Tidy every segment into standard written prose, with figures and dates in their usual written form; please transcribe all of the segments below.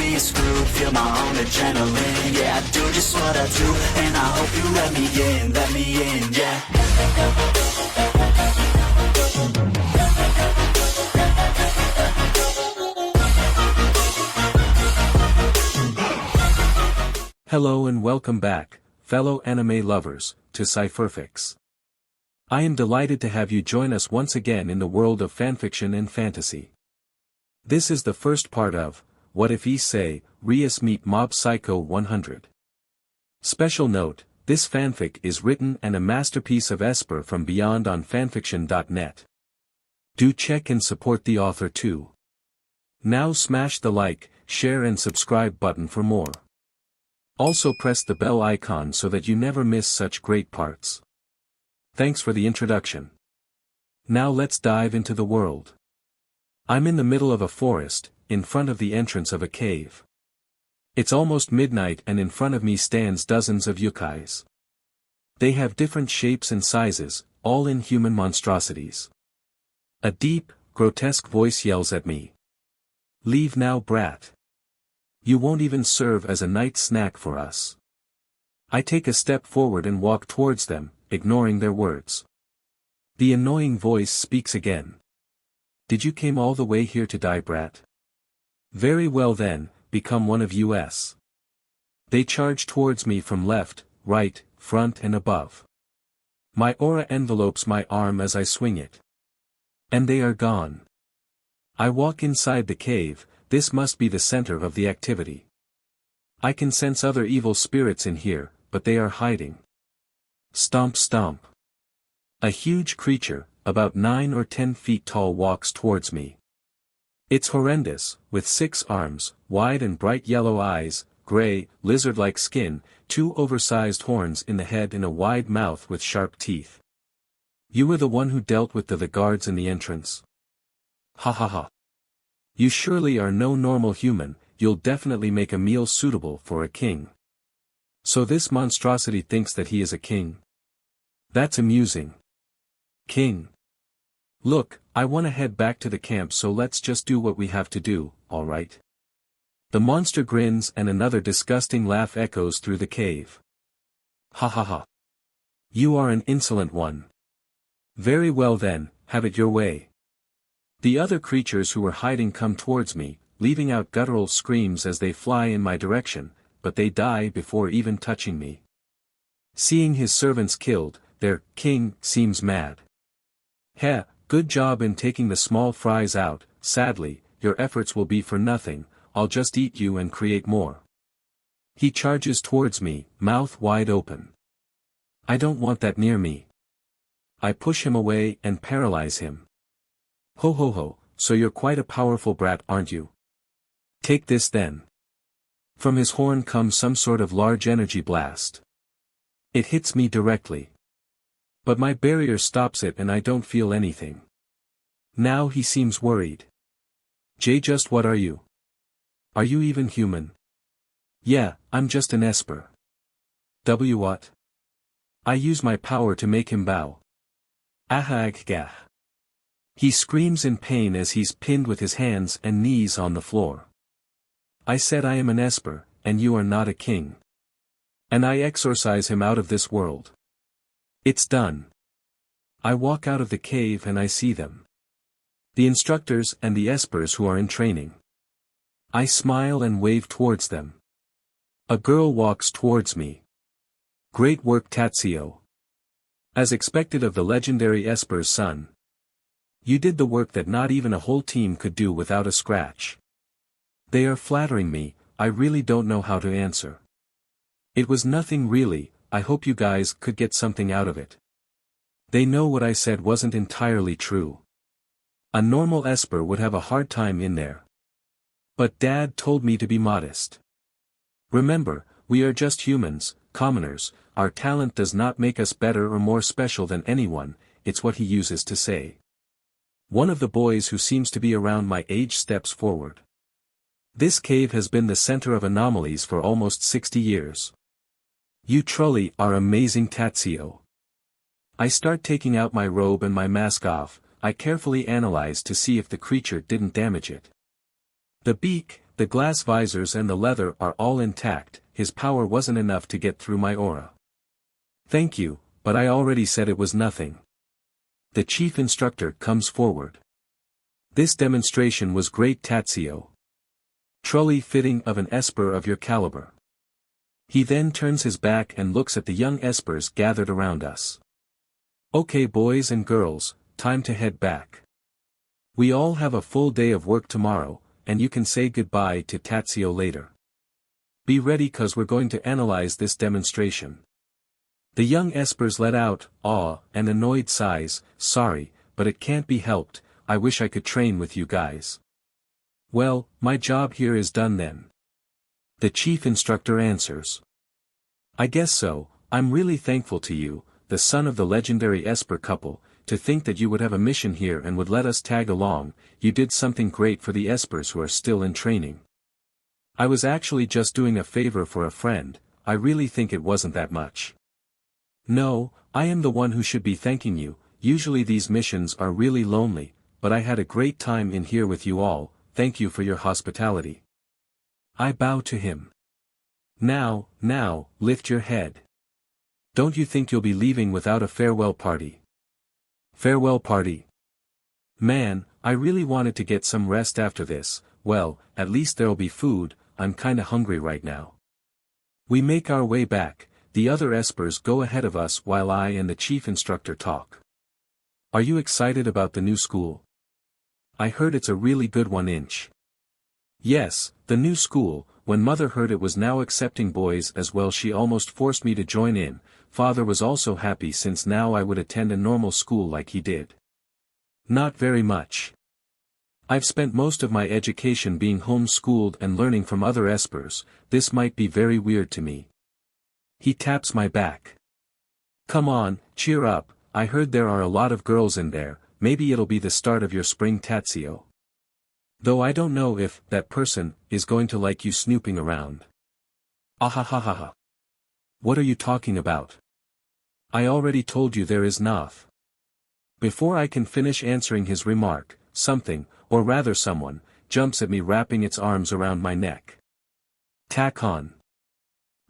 be screwed, feel my own adrenaline. Yeah, I do just what I do, and I hope you let me in, yeah. Hello and welcome back, fellow anime lovers, to Cypherfics. I am delighted to have you join us once again in the world of fanfiction and fantasy. This is the first part of, What If Issei, Rias Meet Mob Psycho 100. Special note, this fanfic is written and a masterpiece of Esper-from-beyond on FANFICTIONnet. Do check and support the author too. Now smash the like, share and subscribe button for more. Also press the bell icon so that you never miss such great parts. Thanks for the introduction. Now let's dive into the world. I'm in the middle of a forest, in front of the entrance of a cave. It's almost midnight and in front of me stands dozens of yokais. They have different shapes and sizes, all inhuman monstrosities. A deep, grotesque voice yells at me. "Leave now, brat. You won't even serve as a night snack for us." I take a step forward and walk towards them, ignoring their words. The annoying voice speaks again. "Did you came all the way here to die, brat? Very well then, become one of us." They charge towards me from left, right, front and above. My aura envelopes my arm as I swing it. And they are gone. I walk inside the cave. This must be the center of the activity. I can sense other evil spirits in here, but they are hiding. Stomp stomp. A huge creature, about 9 or 10 feet tall walks towards me. It's horrendous, with 6 arms, wide and bright yellow eyes, gray, lizard-like skin, 2 oversized horns in the head and a wide mouth with sharp teeth. "You were the one who dealt with the guards in the entrance? Ha ha ha. You surely are no normal human, you'll definitely make a meal suitable for a king. So this monstrosity thinks that he is a king? That's amusing. King. Look, I wanna head back to the camp, so let's just do what we have to do, alright?" The monster grins and another disgusting laugh echoes through the cave. "Ha ha ha. You are an insolent one. Very well then, have it your way." The other creatures who were hiding come towards me, leaving out guttural screams as they fly in my direction, but they die before even touching me. Seeing his servants killed, their king seems mad. "Heh, good job in taking the small fries out, sadly, your efforts will be for nothing, I'll just eat you and create more." He charges towards me, mouth wide open. I don't want that near me. I push him away and paralyze him. "Ho ho ho, so you're quite a powerful brat, aren't you? Take this then." From his horn comes some sort of large energy blast. It hits me directly. But my barrier stops it and I don't feel anything. Now he seems worried. Just what are you? Are you even human?" "Yeah, I'm just an Esper." What? I use my power to make him bow. Ahagah. He screams in pain as he's pinned with his hands and knees on the floor. I said I am an Esper, and you are not a king. And I exorcise him out of this world. It's done. I walk out of the cave and I see them. The instructors and the Espers who are in training. I smile and wave towards them. A girl walks towards me. "Great work, Tatsuo. As expected of the legendary Esper's son. You did the work that not even a whole team could do without a scratch." They are flattering me, I really don't know how to answer. It was nothing really, I hope you guys could get something out of it. They know what I said wasn't entirely true. A normal Esper would have a hard time in there. But Dad told me to be modest. Remember, we are just humans, commoners, our talent does not make us better or more special than anyone, it's what he uses to say. One of the boys who seems to be around my age steps forward. This cave has been the center of anomalies for almost 60 years. You truly are amazing, Tatsuo. I start taking out my robe and my mask off, I carefully analyze to see if the creature didn't damage it. The beak, The glass visors and the leather are all intact, his power wasn't enough to get through my aura. Thank you, but I already said it was nothing. The chief instructor comes forward. This demonstration was great, Tatsuo. Truly fitting of an Esper of your caliber. He then turns his back and looks at the young Espers gathered around us. Okay, boys and girls, time to head back. We all have a full day of work tomorrow, and you can say goodbye to Tatsuo later. Be ready, cause we're going to analyze this demonstration. The young Espers let out awe and annoyed sighs. Sorry, but it can't be helped, I wish I could train with you guys. Well, my job here is done then. The chief instructor answers. I guess so. I'm really thankful to you, the son of the legendary Esper couple, to think that you would have a mission here and would let us tag along. You did something great for the Espers who are still in training. I was actually just doing a favor for a friend, I really think it wasn't that much. No, I am the one who should be thanking you. Usually these missions are really lonely, but I had a great time in here with you all. Thank you for your hospitality. I bow to him. Now, lift your head. Don't you think you'll be leaving without a farewell party? Farewell party? Man, I really wanted to get some rest after this. Well, at least there'll be food, I'm kinda hungry right now. We make our way back, the other Espers go ahead of us while I and the chief instructor talk. Are you excited about the new school? I heard it's a really good one. Yes, the new school. When mother heard it was now accepting boys as well, she almost forced me to join in. Father was also happy since now I would attend a normal school like he did. Not very much. I've spent most of my education being home-schooled and learning from other Espers, this might be very weird to me. He taps my back. Come on, cheer up, I heard there are a lot of girls in there, maybe it'll be the start of your spring, Tatsuo. Though I don't know if that person is going to like you snooping around. Ahahaha. What are you talking about? I already told you there is not. Before I can finish answering his remark, something, or rather someone, jumps at me wrapping its arms around my neck. Takon.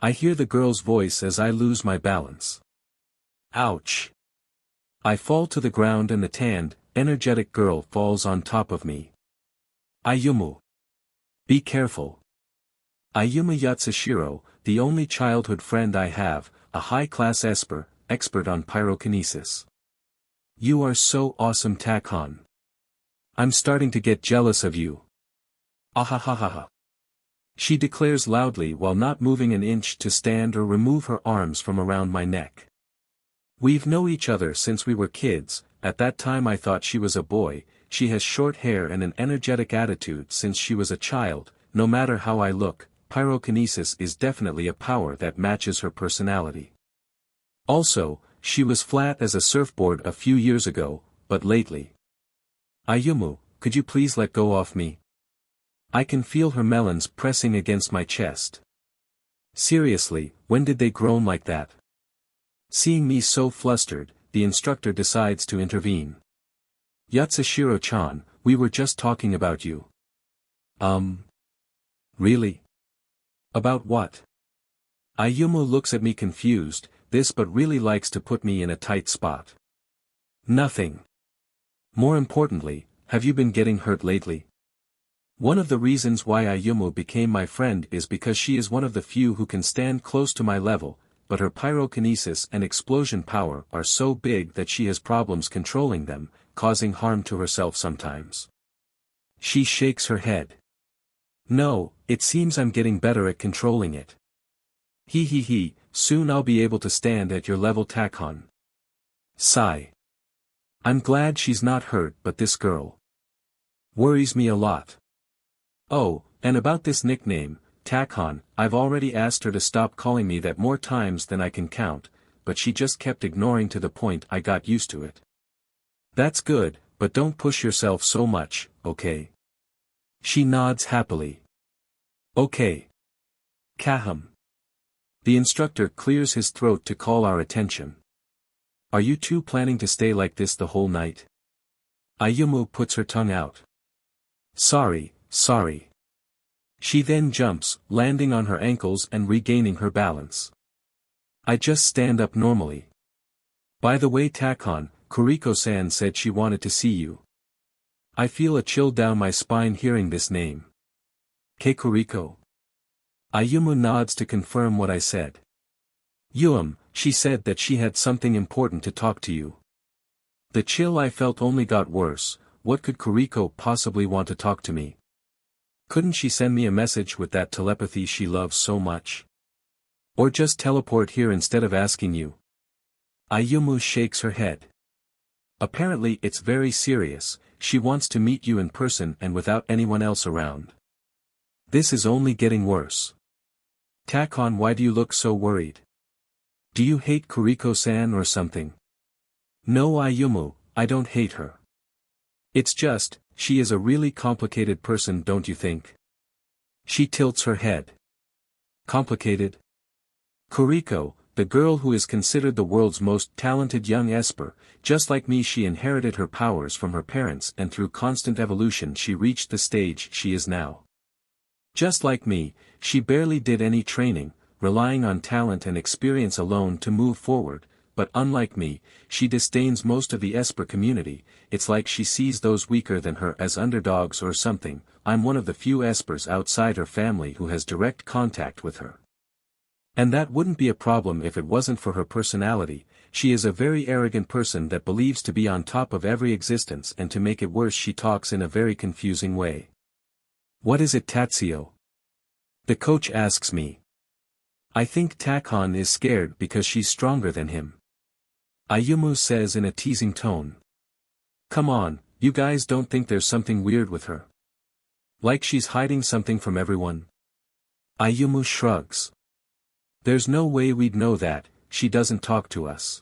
I hear the girl's voice as I lose my balance. Ouch. I fall to the ground and the tanned, energetic girl falls on top of me. Ayumu. Be careful. Ayumu Yatsushiro, the only childhood friend I have, a high-class Esper, expert on pyrokinesis. You are so awesome, Takon. I'm starting to get jealous of you. Ahahaha. She declares loudly while not moving an inch to stand or remove her arms from around my neck. We've known each other since we were kids, at that time I thought she was a boy. She has short hair and an energetic attitude since she was a child. No matter how I look, pyrokinesis is definitely a power that matches her personality. Also, she was flat as a surfboard a few years ago, but lately. Ayumu, could you please let go of me? I can feel her melons pressing against my chest. Seriously, when did they grow like that? Seeing me so flustered, the instructor decides to intervene. Yatsushiro-chan, we were just talking about you. Really? About what? Ayumu looks at me confused, this but really likes to put me in a tight spot. Nothing. More importantly, have you been getting hurt lately? One of the reasons why Ayumu became my friend is because she is one of the few who can stand close to my level, but her pyrokinesis and explosion power are so big that she has problems controlling them, causing harm to herself sometimes. She shakes her head. No, it seems I'm getting better at controlling it. He, soon I'll be able to stand at your level, Takon. Sigh. I'm glad she's not hurt, but this girl worries me a lot. Oh, and about this nickname, Takon, I've already asked her to stop calling me that more times than I can count, but she just kept ignoring to the point I got used to it. That's good, but don't push yourself so much, okay? She nods happily. Okay. Kaham. The instructor clears his throat to call our attention. Are you two planning to stay like this the whole night? Ayumu puts her tongue out. Sorry. She then jumps, landing on her ankles and regaining her balance. I just stand up normally. By the way, Takon, Kuriko-san said she wanted to see you. I feel a chill down my spine hearing this name. Kuriko. Ayumu nods to confirm what I said. She said that she had something important to talk to you. The chill I felt only got worse. What could Kuriko possibly want to talk to me? Couldn't she send me a message with that telepathy she loves so much? Or just teleport here instead of asking you? Ayumu shakes her head. Apparently it's very serious, she wants to meet you in person and without anyone else around. This is only getting worse. Takon, why do you look so worried? Do you hate Kuriko-san or something? No, Ayumu, I don't hate her. It's just, she is a really complicated person, don't you think? She tilts her head. Complicated? Kuriko, the girl who is considered the world's most talented young Esper, just like me, she inherited her powers from her parents and through constant evolution she reached the stage she is now. Just like me, she barely did any training, relying on talent and experience alone to move forward, but unlike me, she disdains most of the Esper community. It's like she sees those weaker than her as underdogs or something. I'm one of the few Espers outside her family who has direct contact with her. And that wouldn't be a problem if it wasn't for her personality. She is a very arrogant person that believes to be on top of every existence, and to make it worse she talks in a very confusing way. What is it, Tatsuo? The coach asks me. I think Takon is scared because she's stronger than him. Ayumu says in a teasing tone. Come on, you guys don't think there's something weird with her? Like she's hiding something from everyone? Ayumu shrugs. There's no way we'd know that, she doesn't talk to us.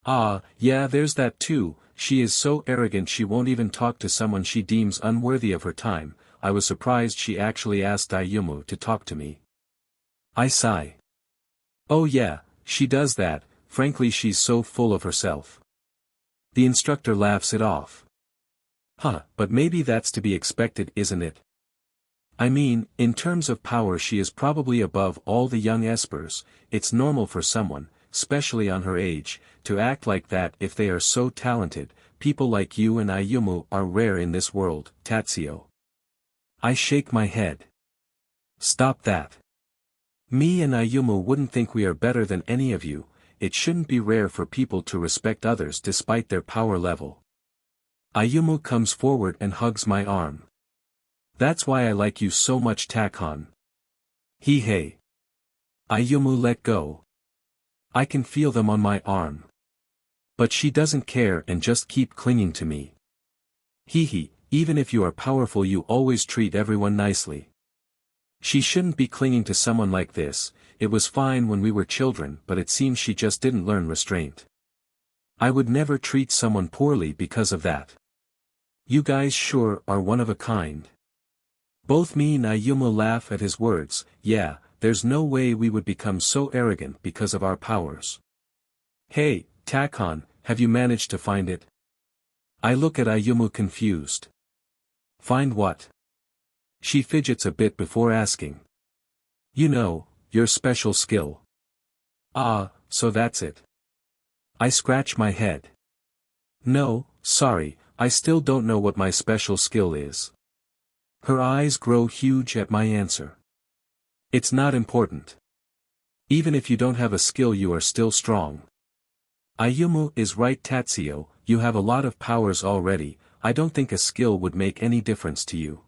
Ah, yeah, there's that too, she is so arrogant she won't even talk to someone she deems unworthy of her time. I was surprised she actually asked Ayumu to talk to me. I sigh. Oh yeah, she does that, frankly she's so full of herself. The instructor laughs it off. But maybe that's to be expected, isn't it? I mean, in terms of power she is probably above all the young Espers. It's normal for someone, especially on her age, to act like that if they are so talented. People like you and Ayumu are rare in this world, Tatsuo. I shake my head. Stop that. Me and Ayumu wouldn't think we are better than any of you. It shouldn't be rare for people to respect others despite their power level. Ayumu comes forward and hugs my arm. That's why I like you so much, Takon. Hey. Ayumu let go. I can feel them on my arm. But she doesn't care and just keep clinging to me. Even if you are powerful you always treat everyone nicely. She shouldn't be clinging to someone like this. It was fine when we were children, but it seems she just didn't learn restraint. I would never treat someone poorly because of that. You guys sure are one of a kind. Both me and Ayumu laugh at his words. Yeah, there's no way we would become so arrogant because of our powers. Hey, Takon, have you managed to find it? I look at Ayumu confused. Find what? She fidgets a bit before asking. You know, your special skill. Ah, so that's it. I scratch my head. No, sorry, I still don't know what my special skill is. Her eyes grow huge at my answer. It's not important. Even if you don't have a skill you are still strong. Ayumu is right, Tatsuo, you have a lot of powers already. I don't think a skill would make any difference to you.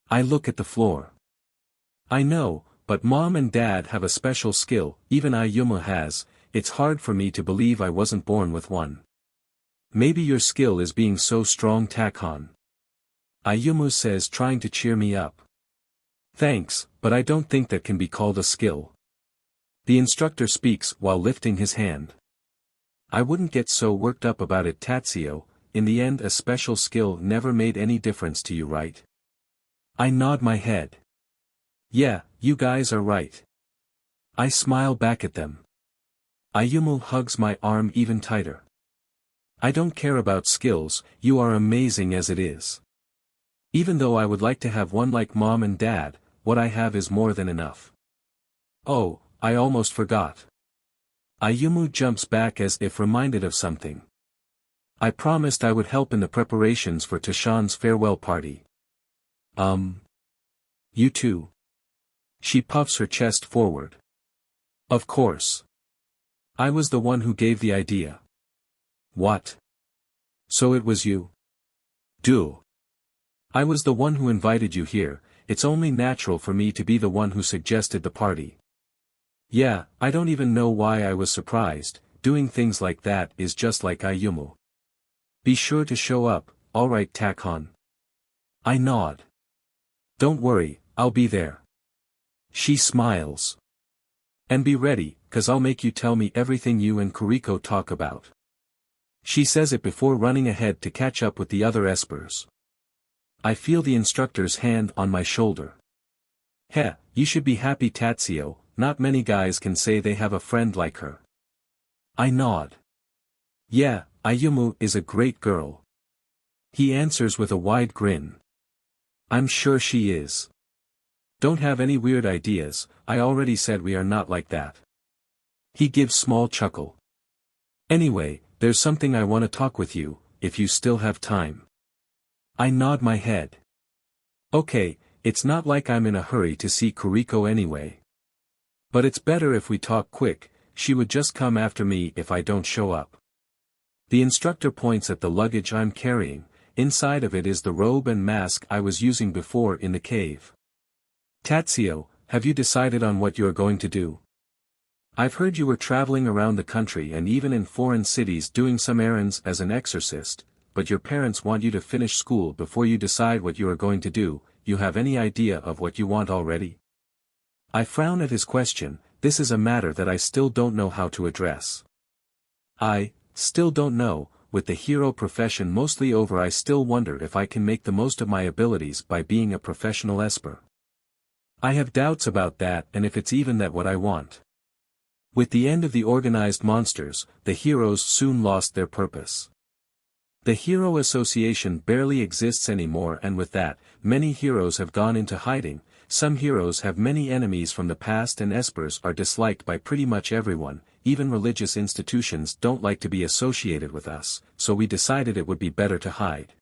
I look at the floor. I know, but Mom and Dad have a special skill, even Ayumu has. It's hard for me to believe I wasn't born with one. Maybe your skill is being so strong, Takon. Ayumu says, trying to cheer me up. Thanks, but I don't think that can be called a skill. The instructor speaks while lifting his hand. I wouldn't get so worked up about it, Tatsuo. In the end a special skill never made any difference to you, right? I nod my head. Yeah, you guys are right. I smile back at them. Ayumu hugs my arm even tighter. I don't care about skills, you are amazing as it is. Even though I would like to have one like mom and dad, what I have is more than enough. Oh, I almost forgot. Ayumu jumps back as if reminded of something. I promised I would help in the preparations for Tashan's farewell party. You too? She puffs her chest forward. Of course. I was the one who gave the idea. What? So it was you? Do. I was the one who invited you here, it's only natural for me to be the one who suggested the party. Yeah, I don't even know why I was surprised, doing things like that is just like Ayumu. Be sure to show up, alright Takon. I nod. Don't worry, I'll be there. She smiles. And be ready, 'cause I'll make you tell me everything you and Kuriko talk about. She says it before running ahead to catch up with the other espers. I feel the instructor's hand on my shoulder. Heh, you should be happy Tatsuo, not many guys can say they have a friend like her. I nod. Yeah, Ayumu is a great girl. He answers with a wide grin. I'm sure she is. Don't have any weird ideas, I already said we are not like that. He gives small chuckle. Anyway, there's something I want to talk with you, if you still have time. I nod my head. Okay, it's not like I'm in a hurry to see Kuriko anyway. But it's better if we talk quick, she would just come after me if I don't show up. The instructor points at the luggage I'm carrying, inside of it is the robe and mask I was using before in the cave. Tatsuo, have you decided on what you are going to do? I've heard you were traveling around the country and even in foreign cities doing some errands as an exorcist, but your parents want you to finish school before you decide what you are going to do. You have any idea of what you want already? I frown at his question, this is a matter that I still don't know how to address. I still don't know, with the hero profession mostly over I still wonder if I can make the most of my abilities by being a professional esper. I have doubts about that and if it's even that what I want. With the end of the organized monsters, the heroes soon lost their purpose. The Hero Association barely exists anymore and with that, many heroes have gone into hiding, some heroes have many enemies from the past and espers are disliked by pretty much everyone, even religious institutions don't like to be associated with us, so we decided it would be better to hide.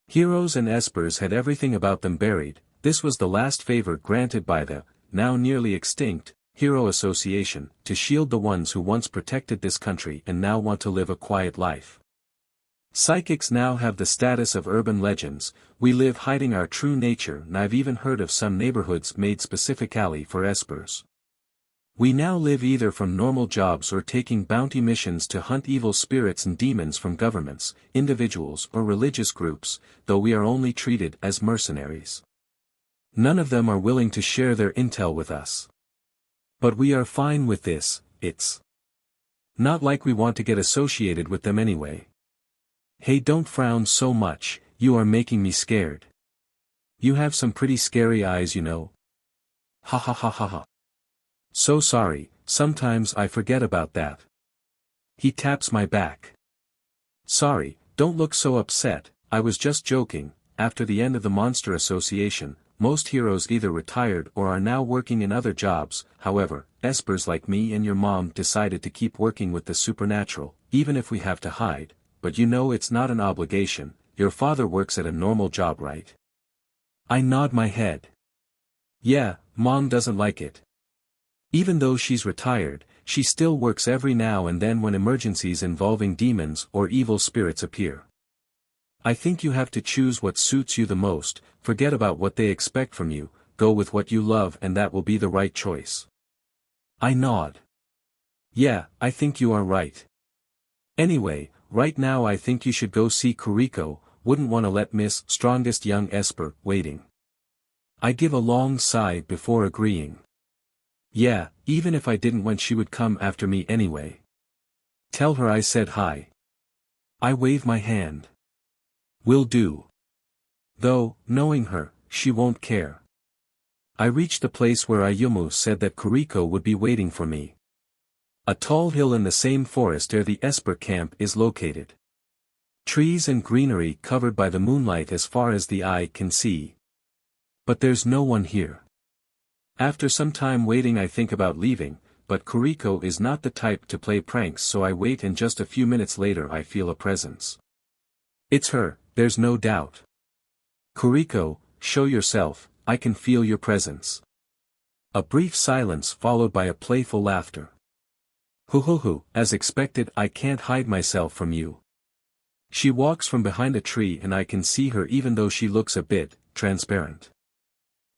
Heroes and espers had everything about them buried, this was the last favor granted by the, now nearly extinct, Hero Association, to shield the ones who once protected this country and now want to live a quiet life. Psychics now have the status of urban legends, we live hiding our true nature and I've even heard of some neighborhoods made specifically for espers. We now live either from normal jobs or taking bounty missions to hunt evil spirits and demons from governments, individuals or religious groups, though we are only treated as mercenaries. None of them are willing to share their intel with us. But we are fine with this, it's not like we want to get associated with them anyway. Hey, don't frown so much, you are making me scared. You have some pretty scary eyes, you know. Ha ha ha ha ha. So sorry, sometimes I forget about that. He taps my back. Sorry, don't look so upset, I was just joking. After the end of the Monster Association, most heroes either retired or are now working in other jobs, however, espers like me and your mom decided to keep working with the supernatural, even if we have to hide. But you know it's not an obligation, your father works at a normal job right? I nod my head. Yeah, mom doesn't like it. Even though she's retired, she still works every now and then when emergencies involving demons or evil spirits appear. I think you have to choose what suits you the most, forget about what they expect from you, go with what you love and that will be the right choice. I nod. Yeah, I think you are right. Anyway, right now I think you should go see Kuriko, wouldn't want to let Miss Strongest Young Esper waiting. I give a long sigh before agreeing. Yeah, even if I didn't want she would come after me anyway. Tell her I said hi. I wave my hand. Will do. Though, knowing her, she won't care. I reach the place where Ayumu said that Kuriko would be waiting for me. A tall hill in the same forest where the Esper camp is located. Trees and greenery covered by the moonlight as far as the eye can see. But there's no one here. After some time waiting I think about leaving, but Kuriko is not the type to play pranks, so I wait, and just a few minutes later I feel a presence. It's her, there's no doubt. Kuriko, show yourself, I can feel your presence. A brief silence followed by a playful laughter. Hoo, as expected, I can't hide myself from you. She walks from behind a tree and I can see her even though she looks a bit transparent.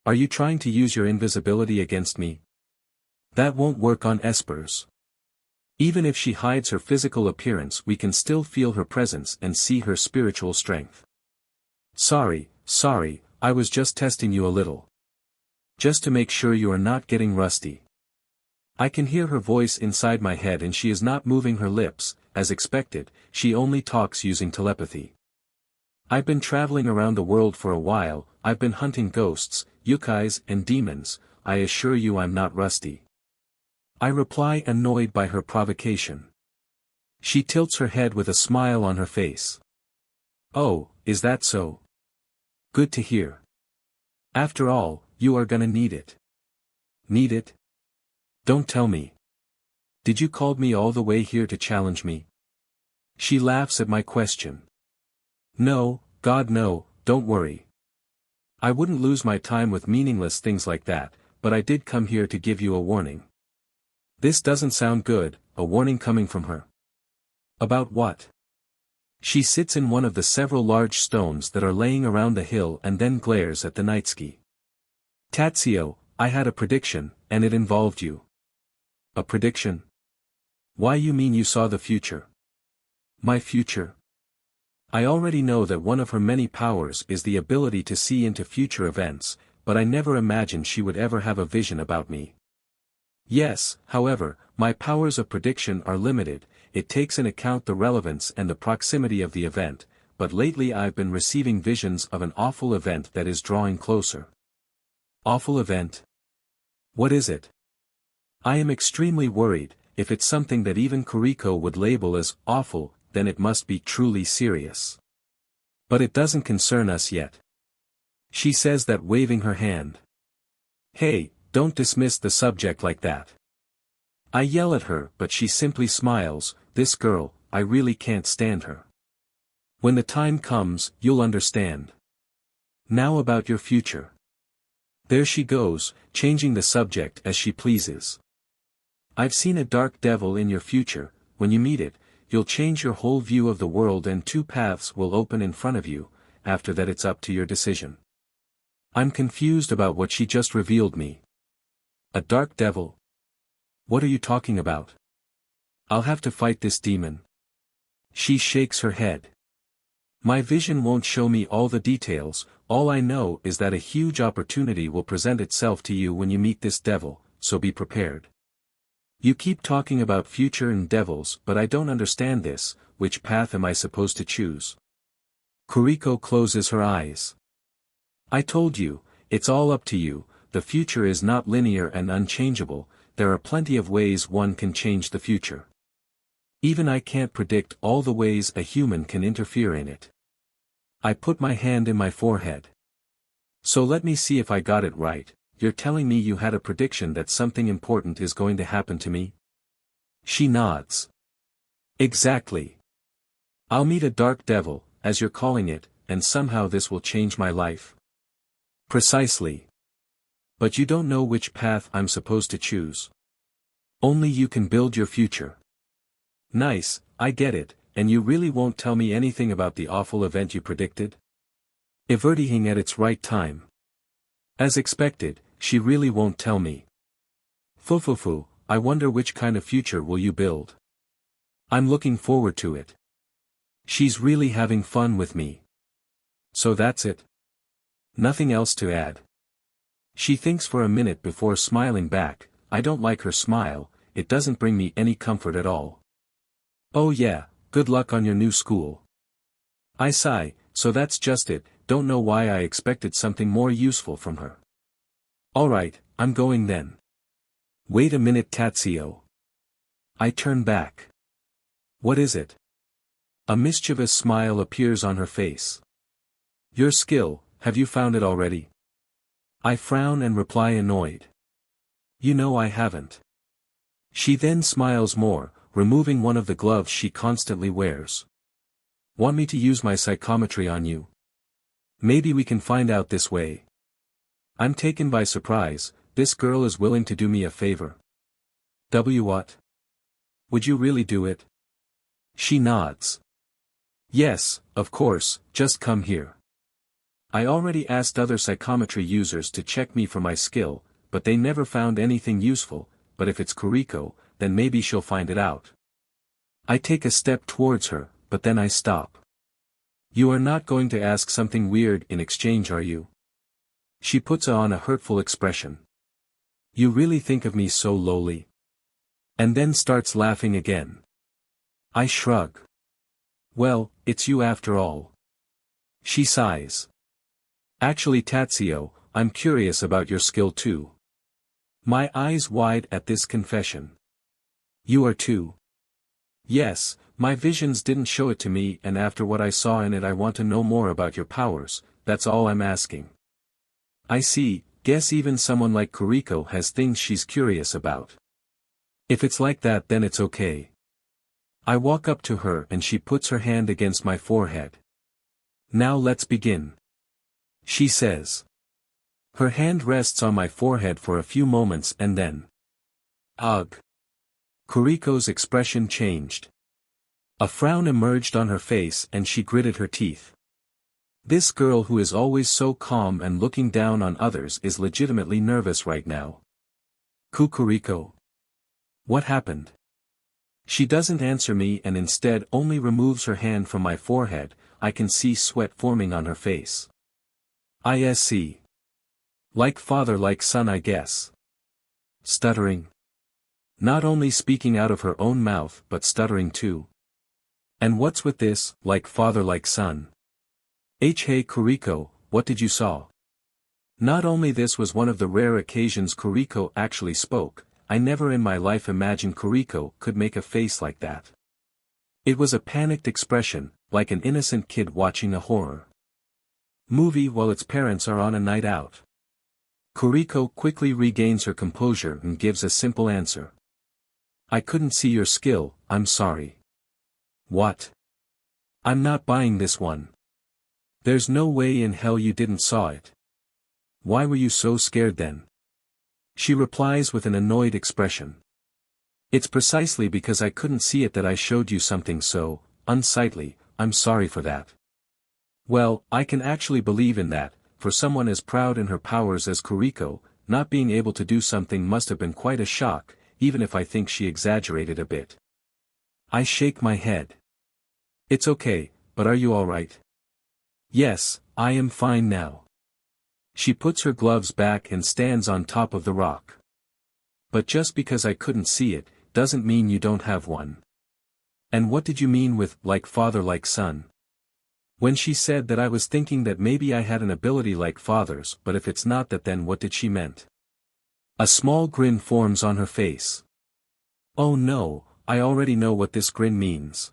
Are you trying to use your invisibility against me? That won't work on Espers. Even if she hides her physical appearance, we can still feel her presence and see her spiritual strength. Sorry, I was just testing you a little. Just to make sure you are not getting rusty. I can hear her voice inside my head and she is not moving her lips, as expected, she only talks using telepathy. I've been traveling around the world for a while, I've been hunting ghosts, yukais and demons, I assure you I'm not rusty. I reply, annoyed by her provocation. She tilts her head with a smile on her face. Oh, is that so? Good to hear. After all, you are gonna need it. Need it? Don't tell me. Did you call me all the way here to challenge me? She laughs at my question. No, God no, don't worry. I wouldn't lose my time with meaningless things like that, but I did come here to give you a warning. This doesn't sound good, a warning coming from her. About what? She sits in one of the several large stones that are laying around the hill and then glares at the Nightski. Tatsuo, I had a prediction, and it involved you. A prediction? Why, you mean you saw the future? My future? I already know that one of her many powers is the ability to see into future events, but I never imagined she would ever have a vision about me. Yes, however, my powers of prediction are limited, it takes into account the relevance and the proximity of the event, but lately I've been receiving visions of an awful event that is drawing closer. Awful event? What is it? I am extremely worried. If it's something that even Kuriko would label as awful, then it must be truly serious. But it doesn't concern us yet. She says that, waving her hand. Hey, don't dismiss the subject like that. I yell at her, but she simply smiles. This girl, I really can't stand her. When the time comes, you'll understand. Now about your future. There she goes, changing the subject as she pleases. I've seen a dark devil in your future. When you meet it, you'll change your whole view of the world and two paths will open in front of you. After that it's up to your decision. I'm confused about what she just revealed me. A dark devil? What are you talking about? I'll have to fight this demon. She shakes her head. My vision won't show me all the details, all I know is that a huge opportunity will present itself to you when you meet this devil, so be prepared. You keep talking about future and devils, but I don't understand this. Which path am I supposed to choose? Kuriko closes her eyes. I told you, it's all up to you. The future is not linear and unchangeable, there are plenty of ways one can change the future. Even I can't predict all the ways a human can interfere in it. I put my hand in my forehead. So let me see if I got it right. You're telling me you had a prediction that something important is going to happen to me? She nods. Exactly. I'll meet a dark devil, as you're calling it, and somehow this will change my life. Precisely. But you don't know which path I'm supposed to choose. Only you can build your future. Nice, I get it, and you really won't tell me anything about the awful event you predicted? Everything at its right time. As expected, she really won't tell me. Fufufu, I wonder which kind of future will you build? I'm looking forward to it. She's really having fun with me. So that's it? Nothing else to add. She thinks for a minute before smiling back. I don't like her smile, it doesn't bring me any comfort at all. Oh yeah, good luck on your new school. I sigh, so that's just it, don't know why I expected something more useful from her. Alright, I'm going then. Wait a minute, Tatsuo. I turn back. What is it? A mischievous smile appears on her face. Your skill, have you found it already? I frown and reply annoyed. You know I haven't. She then smiles more, removing one of the gloves she constantly wears. Want me to use my psychometry on you? Maybe we can find out this way. I'm taken by surprise, this girl is willing to do me a favor. What? Would you really do it? She nods. Yes, of course, just come here. I already asked other psychometry users to check me for my skill, but they never found anything useful, but if it's Kuriko, then maybe she'll find it out. I take a step towards her, but then I stop. You are not going to ask something weird in exchange, are you? She puts on a hurtful expression. You really think of me so lowly? And then starts laughing again. I shrug. Well, it's you after all. She sighs. Actually Tatsuo, I'm curious about your skill too. My eyes wide at this confession. You are too? Yes, my visions didn't show it to me, and after what I saw in it I want to know more about your powers, that's all I'm asking. I see, guess even someone like Kuriko has things she's curious about. If it's like that then it's okay. I walk up to her and she puts her hand against my forehead. Now let's begin. She says. Her hand rests on my forehead for a few moments and then. Ugh. Kuriko's expression changed. A frown emerged on her face and she gritted her teeth. This girl who is always so calm and looking down on others is legitimately nervous right now. Kuriko. What happened? She doesn't answer me and instead only removes her hand from my forehead. I can see sweat forming on her face. ISC. Like father like son I guess. Stuttering. Not only speaking out of her own mouth but stuttering too. And what's with this, like father like son? Hey Kuriko, what did you saw? Not only this was one of the rare occasions Kuriko actually spoke, I never in my life imagined Kuriko could make a face like that. It was a panicked expression, like an innocent kid watching a horror movie while its parents are on a night out. Kuriko quickly regains her composure and gives a simple answer. I couldn't see your skill, I'm sorry. What? I'm not buying this one. There's no way in hell you didn't saw it. Why were you so scared then? She replies with an annoyed expression. It's precisely because I couldn't see it that I showed you something so unsightly, I'm sorry for that. Well, I can actually believe in that, for someone as proud in her powers as Kuriko, not being able to do something must have been quite a shock, even if I think she exaggerated a bit. I shake my head. It's okay, but are you alright? Yes, I am fine now. She puts her gloves back and stands on top of the rock. But just because I couldn't see it, doesn't mean you don't have one. And what did you mean with, like father like son? When she said that I was thinking that maybe I had an ability like father's, but if it's not that then what did she meant? A small grin forms on her face. Oh no, I already know what this grin means.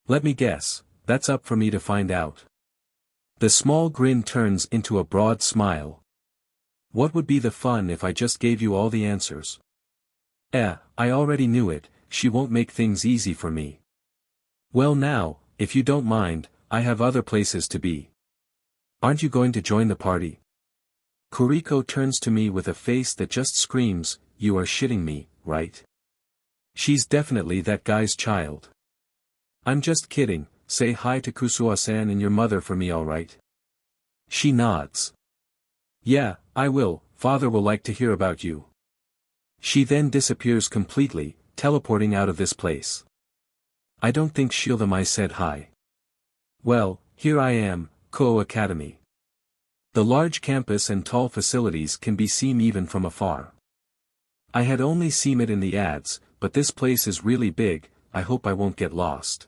Let me guess, that's up for me to find out. The small grin turns into a broad smile. What would be the fun if I just gave you all the answers? I already knew it, she won't make things easy for me. Well now, if you don't mind, I have other places to be. Aren't you going to join the party? Kuriko turns to me with a face that just screams, you are shitting me, right? She's definitely that guy's child. I'm just kidding, say hi to Kusuo-san and your mother for me alright? She nods. Yeah, I will, father will like to hear about you. She then disappears completely, teleporting out of this place. I don't think Shieldam said hi. Well, here I am, Kuo Academy. The large campus and tall facilities can be seen even from afar. I had only seen it in the ads, but this place is really big, I hope I won't get lost.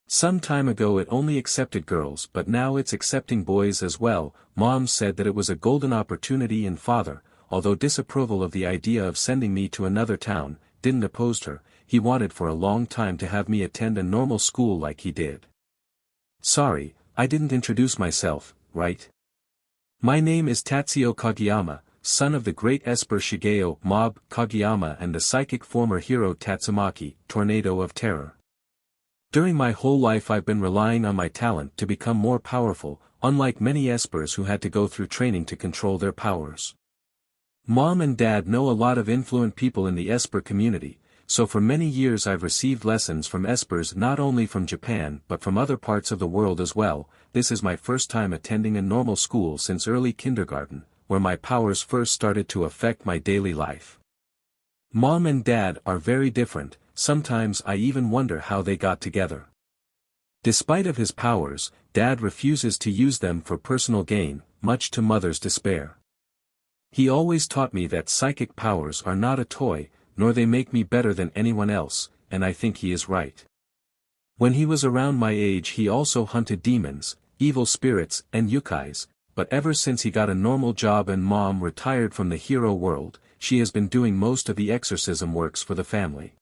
Some time ago it only accepted girls but now it's accepting boys as well. Mom said that it was a golden opportunity and father, although disapproval of the idea of sending me to another town, didn't oppose her. he wanted for a long time to have me attend a normal school like he did. Sorry, I didn't introduce myself, right? My name is Tatsuo Kageyama, son of the great Esper Shigeo Mob Kageyama and the psychic former hero Tatsumaki, Tornado of Terror. During my whole life I've been relying on my talent to become more powerful, unlike many Espers who had to go through training to control their powers. Mom and Dad know a lot of influent people in the Esper community, so for many years I've received lessons from Espers not only from Japan but from other parts of the world as well. This is my first time attending a normal school since early kindergarten, where my powers first started to affect my daily life. Mom and Dad are very different, sometimes I even wonder how they got together. Despite of his powers, Dad refuses to use them for personal gain, much to Mother's despair. He always taught me that psychic powers are not a toy, nor they make me better than anyone else, and I think he is right. When he was around my age he also hunted demons, evil spirits and yukais, but ever since he got a normal job and Mom retired from the hero world, she has been doing most of the exorcism works for the family.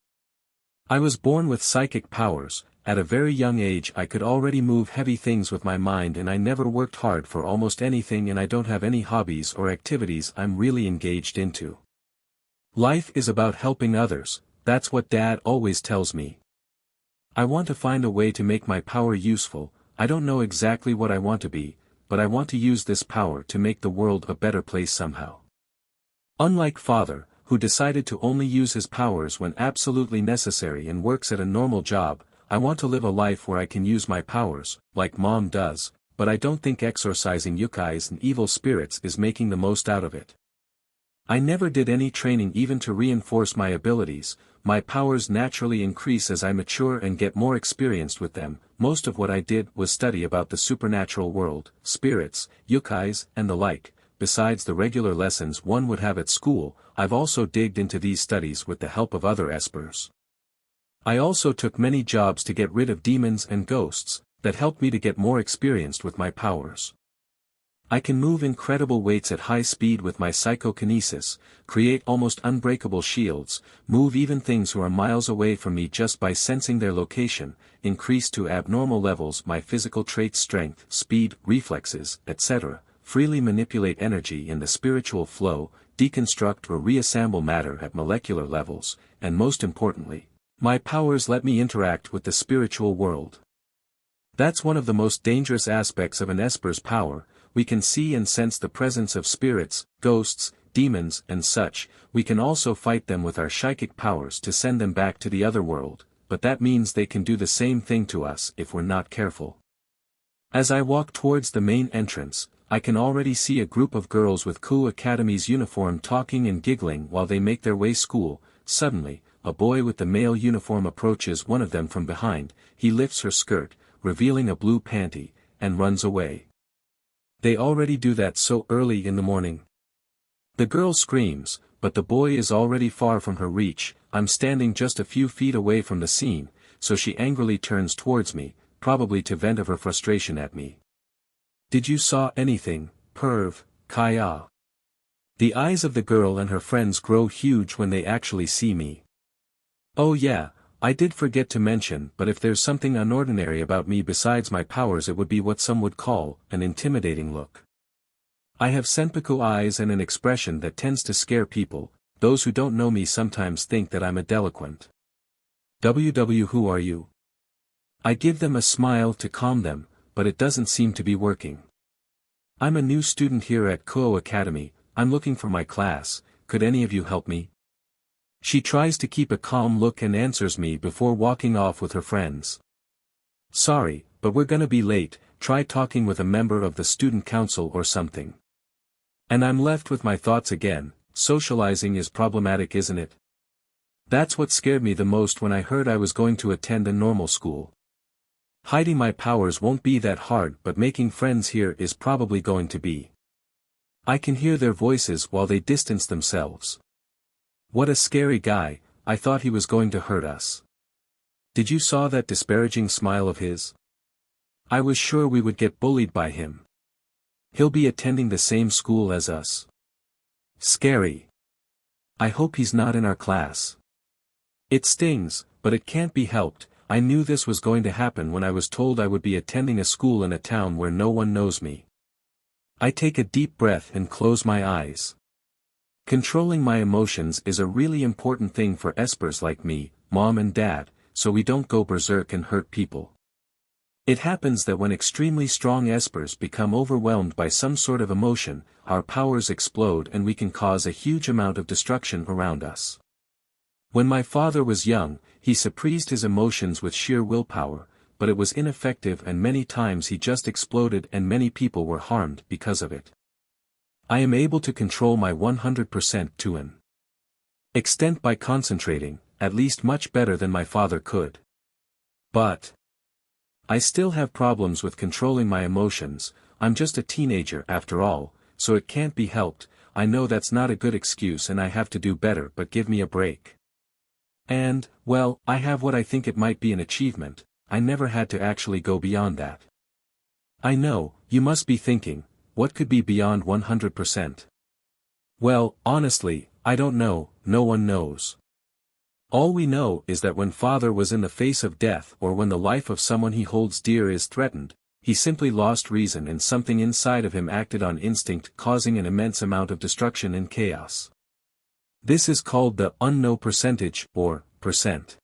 I was born with psychic powers. At a very young age I could already move heavy things with my mind and I never worked hard for almost anything and I don't have any hobbies or activities I'm really engaged into. Life is about helping others, that's what Dad always tells me. I want to find a way to make my power useful. I don't know exactly what I want to be, but I want to use this power to make the world a better place somehow. Unlike Father, who decided to only use his powers when absolutely necessary and works at a normal job, I want to live a life where I can use my powers, like Mom does, but I don't think exorcising yukais and evil spirits is making the most out of it. I never did any training even to reinforce my abilities. My powers naturally increase as I mature and get more experienced with them. Most of what I did was study about the supernatural world, spirits, yukais, and the like. Besides the regular lessons one would have at school, I've also digged into these studies with the help of other Espers. I also took many jobs to get rid of demons and ghosts, that helped me to get more experienced with my powers. I can move incredible weights at high speed with my psychokinesis, create almost unbreakable shields, move even things who are miles away from me just by sensing their location, increase to abnormal levels my physical traits strength, speed, reflexes, etc., freely manipulate energy in the spiritual flow, deconstruct or reassemble matter at molecular levels, and most importantly, my powers let me interact with the spiritual world. That's one of the most dangerous aspects of an Esper's power. We can see and sense the presence of spirits, ghosts, demons and such. We can also fight them with our psychic powers to send them back to the other world, but that means they can do the same thing to us if we're not careful. As I walk towards the main entrance, I can already see a group of girls with Kuo Academy's uniform talking and giggling while they make their way school. Suddenly, a boy with the male uniform approaches one of them from behind. He lifts her skirt, revealing a blue panty, and runs away. They already do that so early in the morning. The girl screams, but the boy is already far from her reach. I'm standing just a few feet away from the scene, so she angrily turns towards me, probably to vent of her frustration at me. Did you saw anything, perv, Kaya? The eyes of the girl and her friends grow huge when they actually see me. Oh yeah, I did forget to mention, but if there's something unordinary about me besides my powers it would be what some would call an intimidating look. I have senpaku eyes and an expression that tends to scare people. Those who don't know me sometimes think that I'm a delinquent. Who are you? I give them a smile to calm them, but it doesn't seem to be working. I'm a new student here at Kuo Academy. I'm looking for my class. Could any of you help me? She tries to keep a calm look and answers me before walking off with her friends. Sorry, but we're gonna be late. Try talking with a member of the student council or something. And I'm left with my thoughts again. Socializing is problematic, isn't it? That's what scared me the most when I heard I was going to attend a normal school. Hiding my powers won't be that hard, but making friends here is probably going to be. I can hear their voices while they distance themselves. What a scary guy. I thought he was going to hurt us. Did you saw that disparaging smile of his? I was sure we would get bullied by him. He'll be attending the same school as us. Scary. I hope he's not in our class. It stings, but it can't be helped. I knew this was going to happen when I was told I would be attending a school in a town where no one knows me. I take a deep breath and close my eyes. Controlling my emotions is a really important thing for espers like me, mom and dad, so we don't go berserk and hurt people. It happens that when extremely strong espers become overwhelmed by some sort of emotion, our powers explode and we can cause a huge amount of destruction around us. When my father was young, he suppressed his emotions with sheer willpower, but it was ineffective and many times he just exploded and many people were harmed because of it. I am able to control my 100% to an extent by concentrating, at least much better than my father could. But I still have problems with controlling my emotions. I'm just a teenager after all, so it can't be helped. I know that's not a good excuse and I have to do better, but give me a break. And, well, I have what I think it might be an achievement. I never had to actually go beyond that. I know, you must be thinking, what could be beyond 100%? Well, honestly, I don't know, no one knows. All we know is that when father was in the face of death or when the life of someone he holds dear is threatened, he simply lost reason and something inside of him acted on instinct, causing an immense amount of destruction and chaos. This is called the unknown percentage, or percent.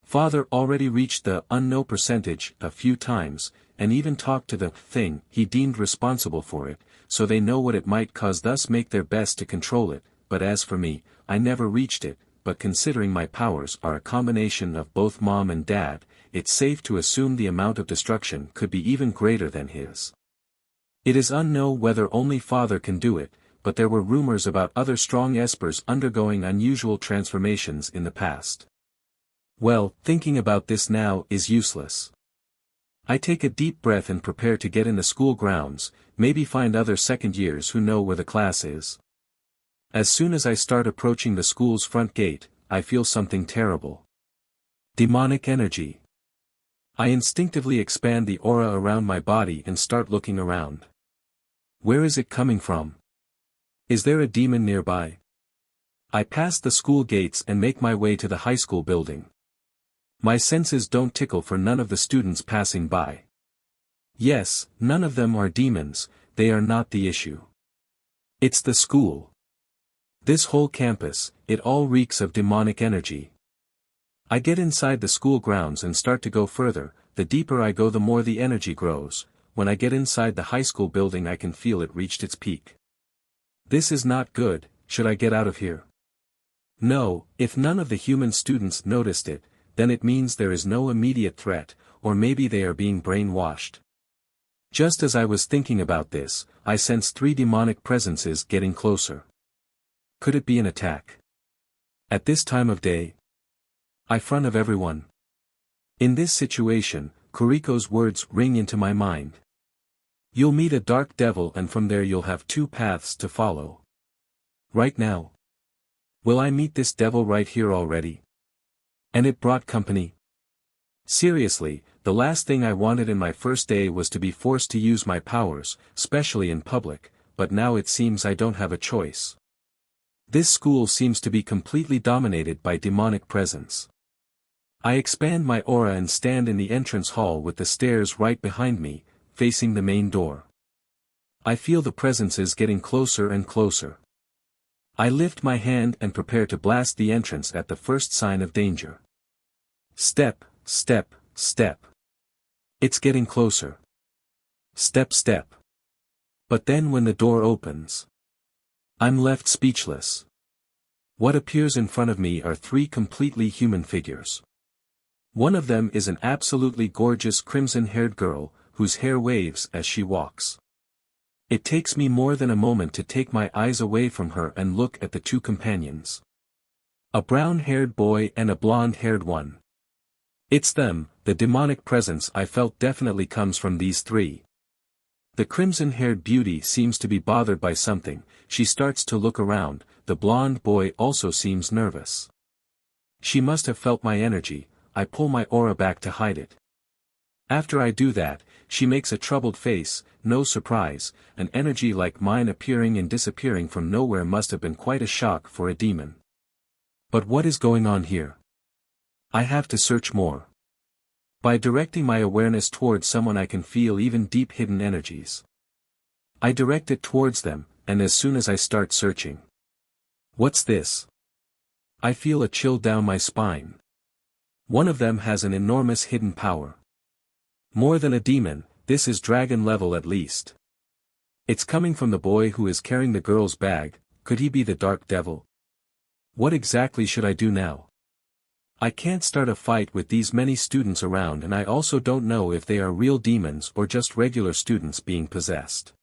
Father already reached the unknown percentage a few times, and even talked to the thing he deemed responsible for it, so they know what it might cause, thus make their best to control it. But as for me, I never reached it, but considering my powers are a combination of both mom and dad, it's safe to assume the amount of destruction could be even greater than his. It is unknown whether only father can do it, but there were rumors about other strong espers undergoing unusual transformations in the past. Well, thinking about this now is useless. I take a deep breath and prepare to get in the school grounds, maybe find other second years who know where the class is. As soon as I start approaching the school's front gate, I feel something terrible. Demonic energy. I instinctively expand the aura around my body and start looking around. Where is it coming from? Is there a demon nearby? I pass the school gates and make my way to the high school building. My senses don't tickle for none of the students passing by. Yes, none of them are demons, they are not the issue. It's the school. This whole campus, it all reeks of demonic energy. I get inside the school grounds and start to go further. The deeper I go the more the energy grows. When I get inside the high school building I can feel it reached its peak. This is not good. Should I get out of here? No, if none of the human students noticed it, then it means there is no immediate threat, or maybe they are being brainwashed. Just as I was thinking about this, I sense 3 demonic presences getting closer. Could it be an attack? At this time of day? In front of everyone? In this situation, Kuriko's words ring into my mind. You'll meet a dark devil and from there you'll have 2 paths to follow. Right now. Will I meet this devil right here already? And it brought company. Seriously, the last thing I wanted in my first day was to be forced to use my powers, especially in public, but now it seems I don't have a choice. This school seems to be completely dominated by demonic presence. I expand my aura and stand in the entrance hall with the stairs right behind me, facing the main door. I feel the presences getting closer and closer. I lift my hand and prepare to blast the entrance at the first sign of danger. Step, step, step. It's getting closer. Step, step. But then when the door opens, I'm left speechless. What appears in front of me are 3 completely human figures. One of them is an absolutely gorgeous crimson-haired girl, whose hair waves as she walks. It takes me more than a moment to take my eyes away from her and look at the 2 companions. A brown-haired boy and a blonde-haired one. It's them. The demonic presence I felt definitely comes from these 3. The crimson-haired beauty seems to be bothered by something. She starts to look around. The blonde boy also seems nervous. She must have felt my energy. I pull my aura back to hide it. After I do that, she makes a troubled face. No surprise, an energy like mine appearing and disappearing from nowhere must have been quite a shock for a demon. But what is going on here? I have to search more. By directing my awareness towards someone I can feel even deep hidden energies. I direct it towards them, and as soon as I start searching. What's this? I feel a chill down my spine. One of them has an enormous hidden power. More than a demon, this is dragon level at least. It's coming from the boy who is carrying the girl's bag. Could he be the dark devil? What exactly should I do now? I can't start a fight with these many students around, and I also don't know if they are real demons or just regular students being possessed.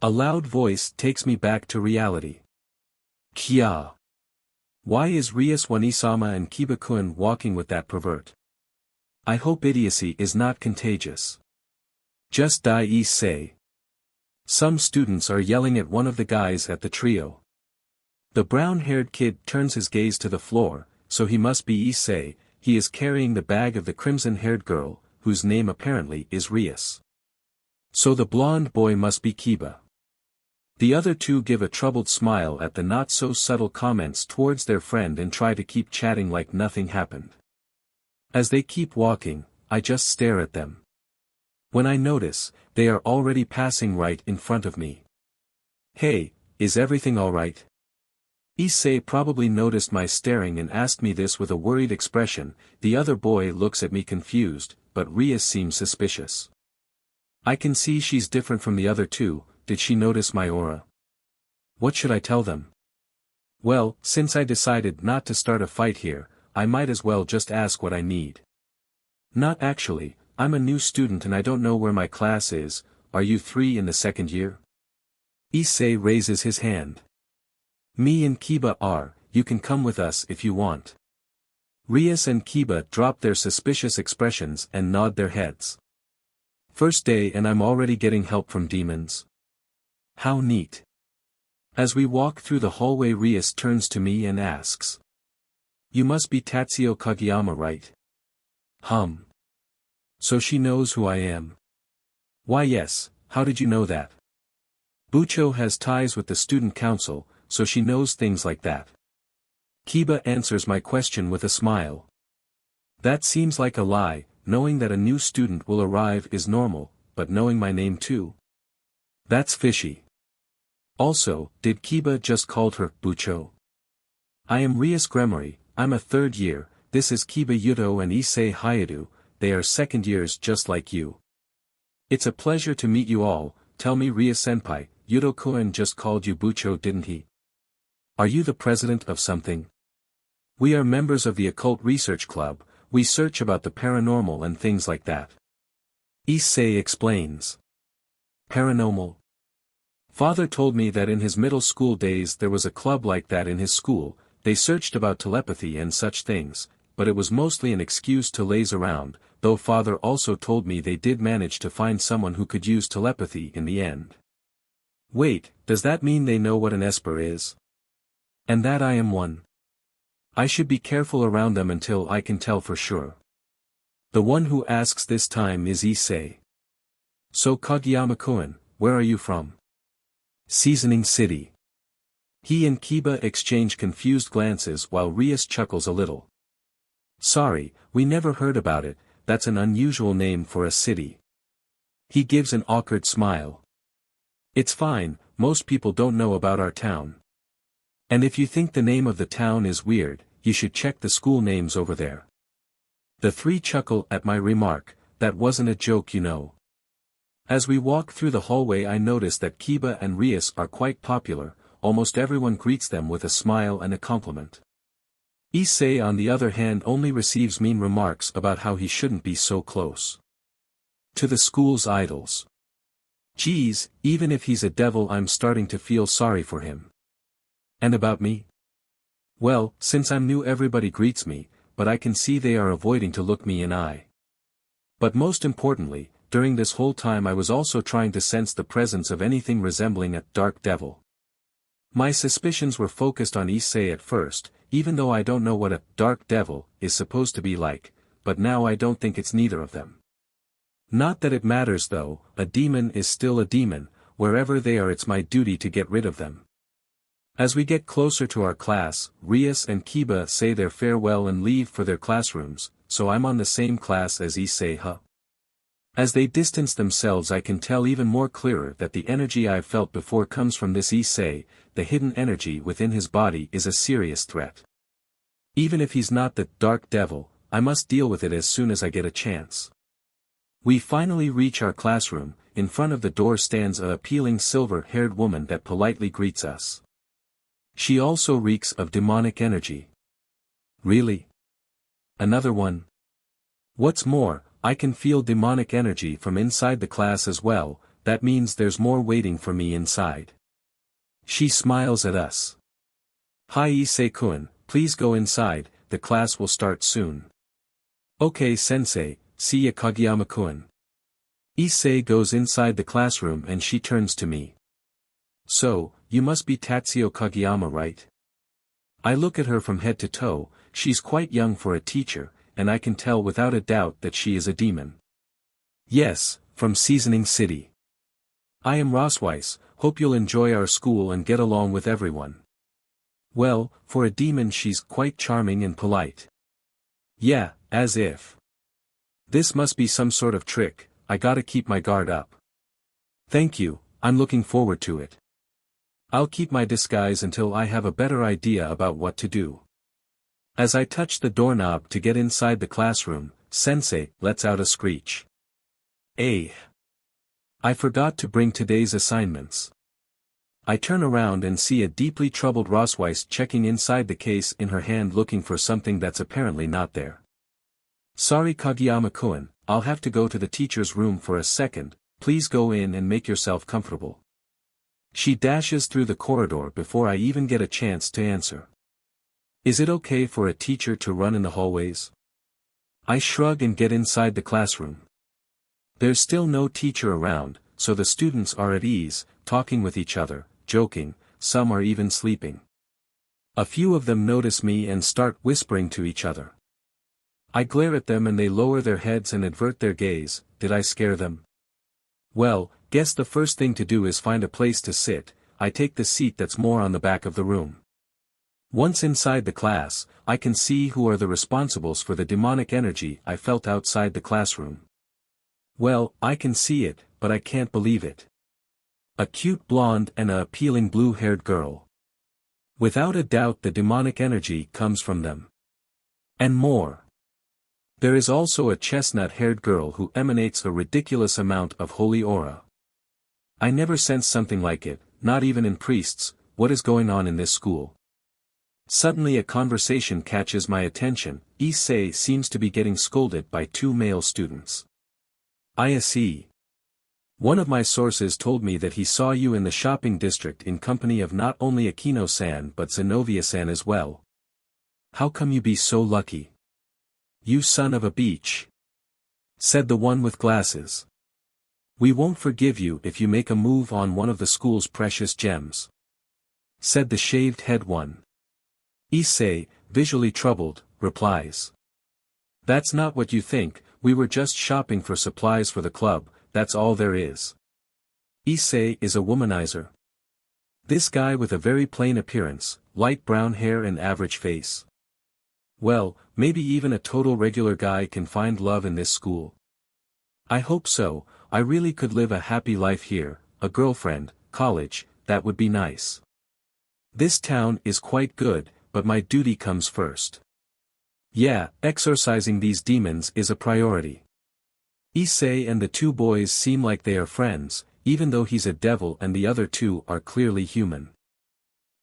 A loud voice takes me back to reality. Kya! Why is Rias Wanisama and Kiba-kun walking with that pervert? I hope idiocy is not contagious. Just die Issei. Some students are yelling at one of the guys at the trio. The brown-haired kid turns his gaze to the floor, so he must be Issei. He is carrying the bag of the crimson-haired girl, whose name apparently is Rias. So the blonde boy must be Kiba. The other two give a troubled smile at the not-so-subtle comments towards their friend and try to keep chatting like nothing happened. As they keep walking, I just stare at them. When I notice, they are already passing right in front of me. Hey, is everything alright? Issei probably noticed my staring and asked me this with a worried expression. The other boy looks at me confused, but Rias seems suspicious. I can see she's different from the other two. Did she notice my aura? What should I tell them? Well, since I decided not to start a fight here, I might as well just ask what I need. Not actually, I'm a new student and I don't know where my class is. Are you 3 in the second year? Issei raises his hand. Me and Kiba are. You can come with us if you want. Rias and Kiba drop their suspicious expressions and nod their heads. First day and I'm already getting help from demons. How neat. As we walk through the hallway, Rias turns to me and asks. You must be Tatsuo Kageyama, right? So she knows who I am. Why yes, how did you know that? Bucho has ties with the student council, so she knows things like that. Kiba answers my question with a smile. That seems like a lie. Knowing that a new student will arrive is normal, but knowing my name too? That's fishy. Also, did Kiba just called her Bucho? I am Rias Gremory, I'm a third year. This is Kiba Yuto and Issei Hayadu, they are second years just like you. It's a pleasure to meet you all. Tell me, Rias-senpai, Yuto-kun just called you Bucho, didn't he? Are you the president of something? We are members of the Occult Research Club. We search about the paranormal and things like that. Issei explains. Paranormal? Father told me that in his middle school days there was a club like that in his school. They searched about telepathy and such things, but it was mostly an excuse to laze around, though father also told me they did manage to find someone who could use telepathy in the end. Wait, does that mean they know what an Esper is? And that I am one? I should be careful around them until I can tell for sure. The one who asks this time is Issei. So Kageyama-kun, where are you from? Seasoning City. He and Kiba exchange confused glances while Rias chuckles a little. Sorry, we never heard about it, that's an unusual name for a city. He gives an awkward smile. It's fine, most people don't know about our town. And if you think the name of the town is weird, you should check the school names over there. The three chuckle at my remark. That wasn't a joke, you know. As we walk through the hallway, I notice that Kiba and Rias are quite popular. Almost everyone greets them with a smile and a compliment. Issei on the other hand only receives mean remarks about how he shouldn't be so close to the school's idols. Geez, even if he's a devil I'm starting to feel sorry for him. And about me? Well, since I'm new everybody greets me, but I can see they are avoiding to look me in eye. But most importantly, during this whole time I was also trying to sense the presence of anything resembling a dark devil. My suspicions were focused on Issei at first, even though I don't know what a dark devil is supposed to be like, but now I don't think it's neither of them. Not that it matters though, a demon is still a demon, wherever they are it's my duty to get rid of them. As we get closer to our class, Rias and Kiba say their farewell and leave for their classrooms, so I'm on the same class as Issei. As they distance themselves, I can tell even more clearer that the energy I've felt before comes from this Issei. The hidden energy within his body is a serious threat. Even if he's not the dark devil, I must deal with it as soon as I get a chance. We finally reach our classroom. In front of the door stands a appealing silver-haired woman that politely greets us. She also reeks of demonic energy. Really? Another one? What's more, I can feel demonic energy from inside the class as well. That means there's more waiting for me inside. She smiles at us. Hi Issei-kun, please go inside, the class will start soon. Okay sensei, see ya Kageyama-kun. Issei goes inside the classroom and she turns to me. So, you must be Tatsuo Kageyama, right? I look at her from head to toe. She's quite young for a teacher, and I can tell without a doubt that she is a demon. Yes, from Seasoning City. I am rossweisse, hope you'll enjoy our school and get along with everyone. Well, for a demon she's quite charming and polite. Yeah, as if. This must be some sort of trick, I gotta keep my guard up. Thank you, I'm looking forward to it. I'll keep my disguise until I have a better idea about what to do. As I touch the doorknob to get inside the classroom, Sensei lets out a screech. I forgot to bring today's assignments. I turn around and see a deeply troubled rossweisse checking inside the case in her hand looking for something that's apparently not there. Sorry Kageyama-kun, I'll have to go to the teacher's room for a second, please go in and make yourself comfortable. She dashes through the corridor before I even get a chance to answer. Is it okay for a teacher to run in the hallways? I shrug and get inside the classroom. There's still no teacher around, so the students are at ease, talking with each other, joking, some are even sleeping. A few of them notice me and start whispering to each other. I glare at them and they lower their heads and avert their gaze. Did I scare them? Well, guess the first thing to do is find a place to sit. I take the seat that's more on the back of the room. Once inside the class, I can see who are the responsibles for the demonic energy I felt outside the classroom. Well, I can see it, but I can't believe it. A cute blonde and a appealing blue-haired girl. Without a doubt the demonic energy comes from them. And more. There is also a chestnut-haired girl who emanates a ridiculous amount of holy aura. I never sensed something like it, not even in priests. What is going on in this school? Suddenly a conversation catches my attention. Issei seems to be getting scolded by two male students. Issei. One of my sources told me that he saw you in the shopping district in company of not only Akino-san but Zenobia-san as well. How come you be so lucky? You son of a beach. Said the one with glasses. We won't forgive you if you make a move on one of the school's precious gems. Said the shaved head one. Issei, visually troubled, replies. That's not what you think, we were just shopping for supplies for the club, that's all there is. Issei is a womanizer. This guy with a very plain appearance, light brown hair and average face. Well, maybe even a total regular guy can find love in this school. I hope so, I really could live a happy life here, a girlfriend, college, that would be nice. This town is quite good, but my duty comes first. Yeah, exorcising these demons is a priority. Issei and the two boys seem like they are friends, even though he's a devil and the other two are clearly human.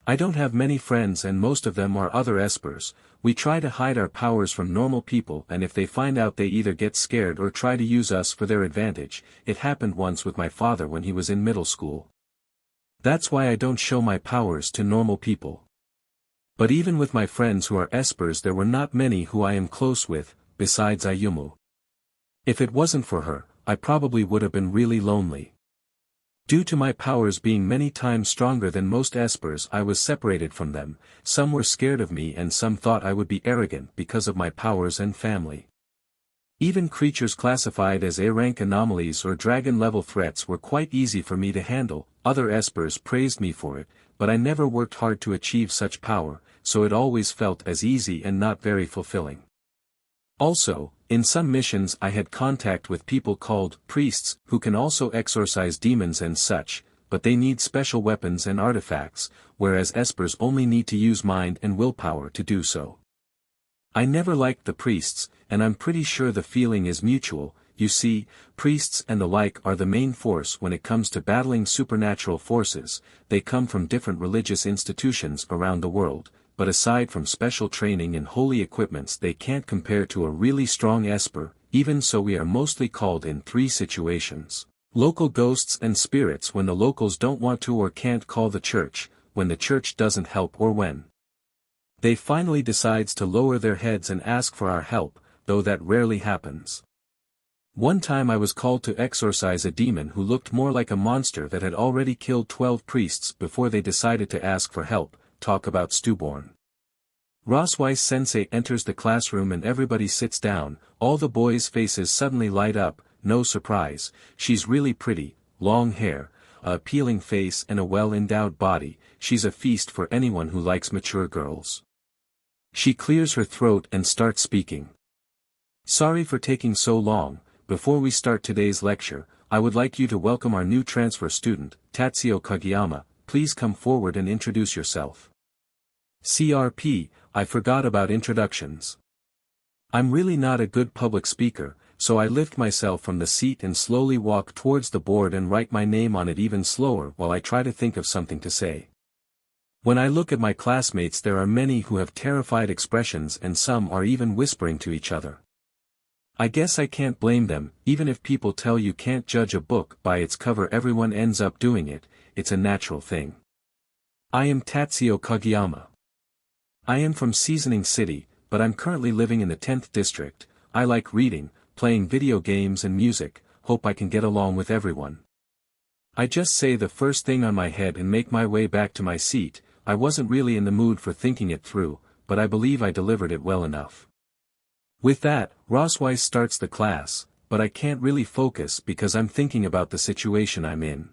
I don't have many friends and most of them are other espers. We try to hide our powers from normal people and if they find out they either get scared or try to use us for their advantage. It happened once with my father when he was in middle school. That's why I don't show my powers to normal people. But even with my friends who are espers there were not many who I am close with, besides Ayumu. If it wasn't for her, I probably would have been really lonely. Due to my powers being many times stronger than most espers I was separated from them, some were scared of me and some thought I would be arrogant because of my powers and family. Even creatures classified as A-rank anomalies or dragon-level threats were quite easy for me to handle. Other espers praised me for it, but I never worked hard to achieve such power, so it always felt as easy and not very fulfilling. Also, in some missions I had contact with people called priests, who can also exorcise demons and such, but they need special weapons and artifacts, whereas Espers only need to use mind and willpower to do so. I never liked the priests, and I'm pretty sure the feeling is mutual. You see, priests and the like are the main force when it comes to battling supernatural forces. They come from different religious institutions around the world, but aside from special training and holy equipments they can't compare to a really strong Esper. Even so, we are mostly called in 3 situations. Local ghosts and spirits when the locals don't want to or can't call the church, when the church doesn't help, or when they finally decides to lower their heads and ask for our help, though that rarely happens. One time I was called to exorcise a demon who looked more like a monster that had already killed 12 priests before they decided to ask for help. Talk about stillborn. Rossweisse sensei enters the classroom and everybody sits down. All the boys' faces suddenly light up. No surprise, she's really pretty, long hair, a appealing face and a well-endowed body. She's a feast for anyone who likes mature girls. She clears her throat and starts speaking. Sorry for taking so long. Before we start today's lecture, I would like you to welcome our new transfer student, Tatsuo Kageyama. Please come forward and introduce yourself. CRP, I forgot about introductions. I'm really not a good public speaker, so I lift myself from the seat and slowly walk towards the board and write my name on it even slower while I try to think of something to say. When I look at my classmates, there are many who have terrified expressions and some are even whispering to each other. I guess I can't blame them. Even if people tell you can't judge a book by its cover, everyone ends up doing it. It's a natural thing. I am Tatsuo Kageyama. I am from Seasoning City, but I'm currently living in the 10th district. I like reading, playing video games and music. Hope I can get along with everyone. I just say the first thing on my head and make my way back to my seat. I wasn't really in the mood for thinking it through, but I believe I delivered it well enough. With that, Rossweisse starts the class, but I can't really focus because I'm thinking about the situation I'm in.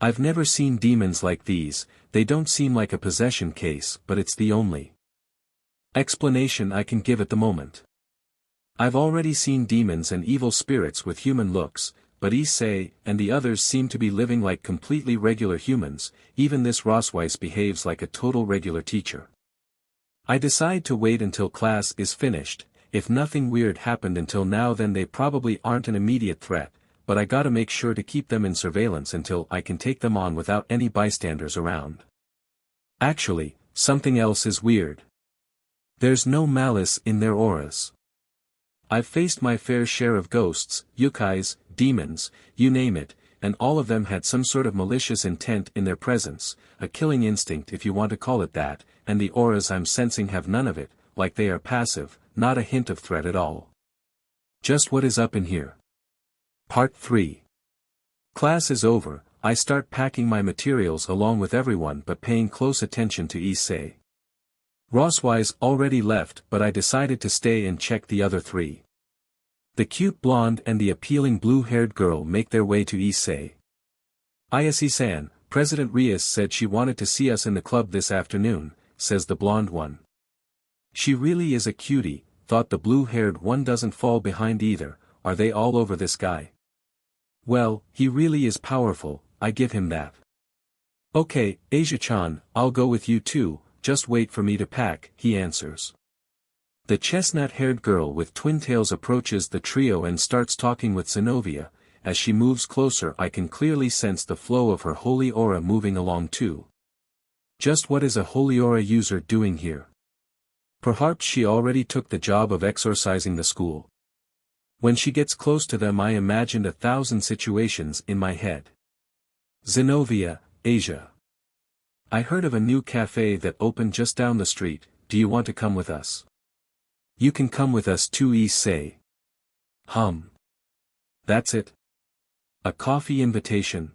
I've never seen demons like these. They don't seem like a possession case, but it's the only explanation I can give at the moment. I've already seen demons and evil spirits with human looks, but Issei and the others seem to be living like completely regular humans. Even this Rossweisse behaves like a total regular teacher. I decide to wait until class is finished. If nothing weird happened until now, then they probably aren't an immediate threat, but I gotta make sure to keep them in surveillance until I can take them on without any bystanders around. Actually, something else is weird. There's no malice in their auras. I've faced my fair share of ghosts, yukais, demons, you name it, and all of them had some sort of malicious intent in their presence, a killing instinct if you want to call it that, and the auras I'm sensing have none of it, like they are passive, not a hint of threat at all. Just what is up in here? Part 3. Class is over. I start packing my materials along with everyone but paying close attention to Issei. Rossweisse already left, but I decided to stay and check the other 3. The cute blonde and the appealing blue-haired girl make their way to Issei. Issei-san, President Rias said she wanted to see us in the club this afternoon, says the blonde one. She really is a cutie, thought the blue-haired one. Doesn't fall behind either. Are they all over this guy? Well, he really is powerful, I give him that. Okay, Asia-chan, I'll go with you too, just wait for me to pack, he answers. The chestnut-haired girl with twin tails approaches the trio and starts talking with Zenobia. As she moves closer, I can clearly sense the flow of her holy aura moving along too. Just what is a holy aura user doing here? Perhaps she already took the job of exorcising the school. When she gets close to them, I imagined 1,000 situations in my head. Zenobia, Asia. I heard of a new cafe that opened just down the street. Do you want to come with us? You can come with us too, Issei. That's it? A coffee invitation?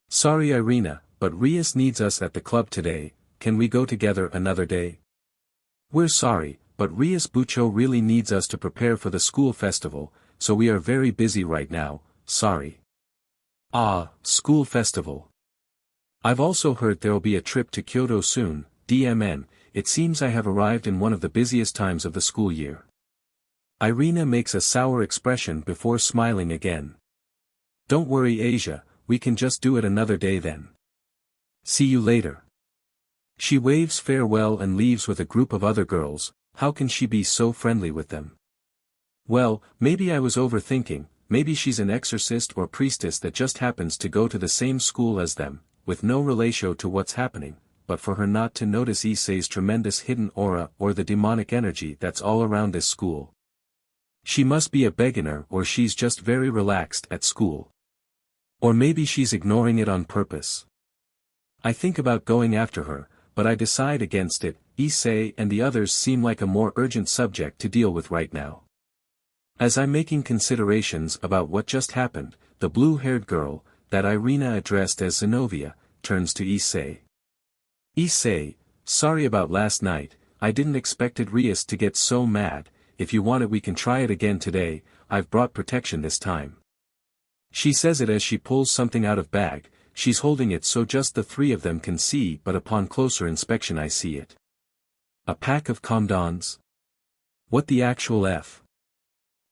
Sorry Irina, but Rias needs us at the club today. Can we go together another day? We're sorry, but Rias Bucho really needs us to prepare for the school festival, so we are very busy right now, sorry. Ah, school festival. I've also heard there'll be a trip to Kyoto soon, DMN, it seems I have arrived in one of the busiest times of the school year. Irina makes a sour expression before smiling again. Don't worry Asia, we can just do it another day then. See you later. She waves farewell and leaves with a group of other girls. How can she be so friendly with them? Well, maybe I was overthinking, maybe she's an exorcist or priestess that just happens to go to the same school as them, with no relation to what's happening, but for her not to notice Issei's tremendous hidden aura or the demonic energy that's all around this school. She must be a beginner or she's just very relaxed at school. Or maybe she's ignoring it on purpose. I think about going after her, but I decide against it. Issei and the others seem like a more urgent subject to deal with right now. As I'm making considerations about what just happened, the blue-haired girl, that Irina addressed as Zenobia, turns to Issei. Issei, sorry about last night, I didn't expect Rias to get so mad, if you want it we can try it again today, I've brought protection this time. She says it as she pulls something out of bag, she's holding it so just the three of them can see but upon closer inspection I see it. A pack of condoms? What the actual F?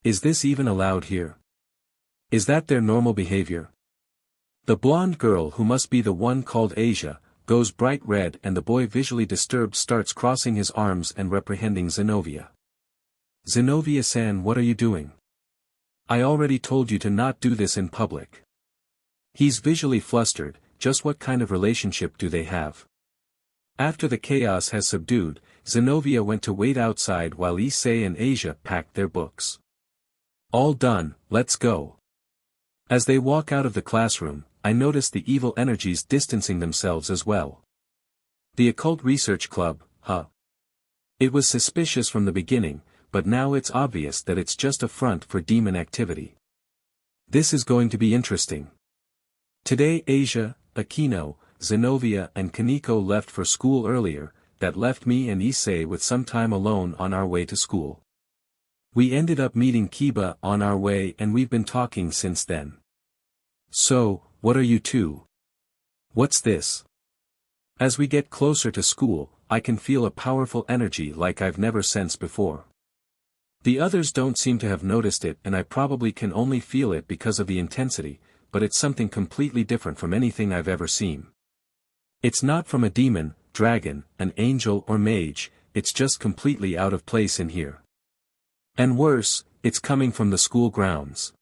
Is this even allowed here? Is that their normal behavior? The blonde girl who must be the one called Asia, goes bright red and the boy visually disturbed starts crossing his arms and reprehending Zenobia. Zenobia-san, what are you doing? I already told you to not do this in public. He's visually flustered, just what kind of relationship do they have? After the chaos has subdued, Zenobia went to wait outside while Issei and Asia packed their books. All done, let's go. As they walk out of the classroom, I notice the evil energies distancing themselves as well. The Occult Research Club, huh? It was suspicious from the beginning, but now it's obvious that it's just a front for demon activity. This is going to be interesting. Today Asia, Aquino, Zenobia and Kaneko left for school earlier, that left me and Issei with some time alone on our way to school. We ended up meeting Kiba on our way and we've been talking since then. So, what are you two? What's this? As we get closer to school, I can feel a powerful energy like I've never sensed before. The others don't seem to have noticed it and I probably can only feel it because of the intensity, but it's something completely different from anything I've ever seen. It's not from a demon, dragon, an angel or mage, it's just completely out of place in here. And worse, it's coming from the school grounds.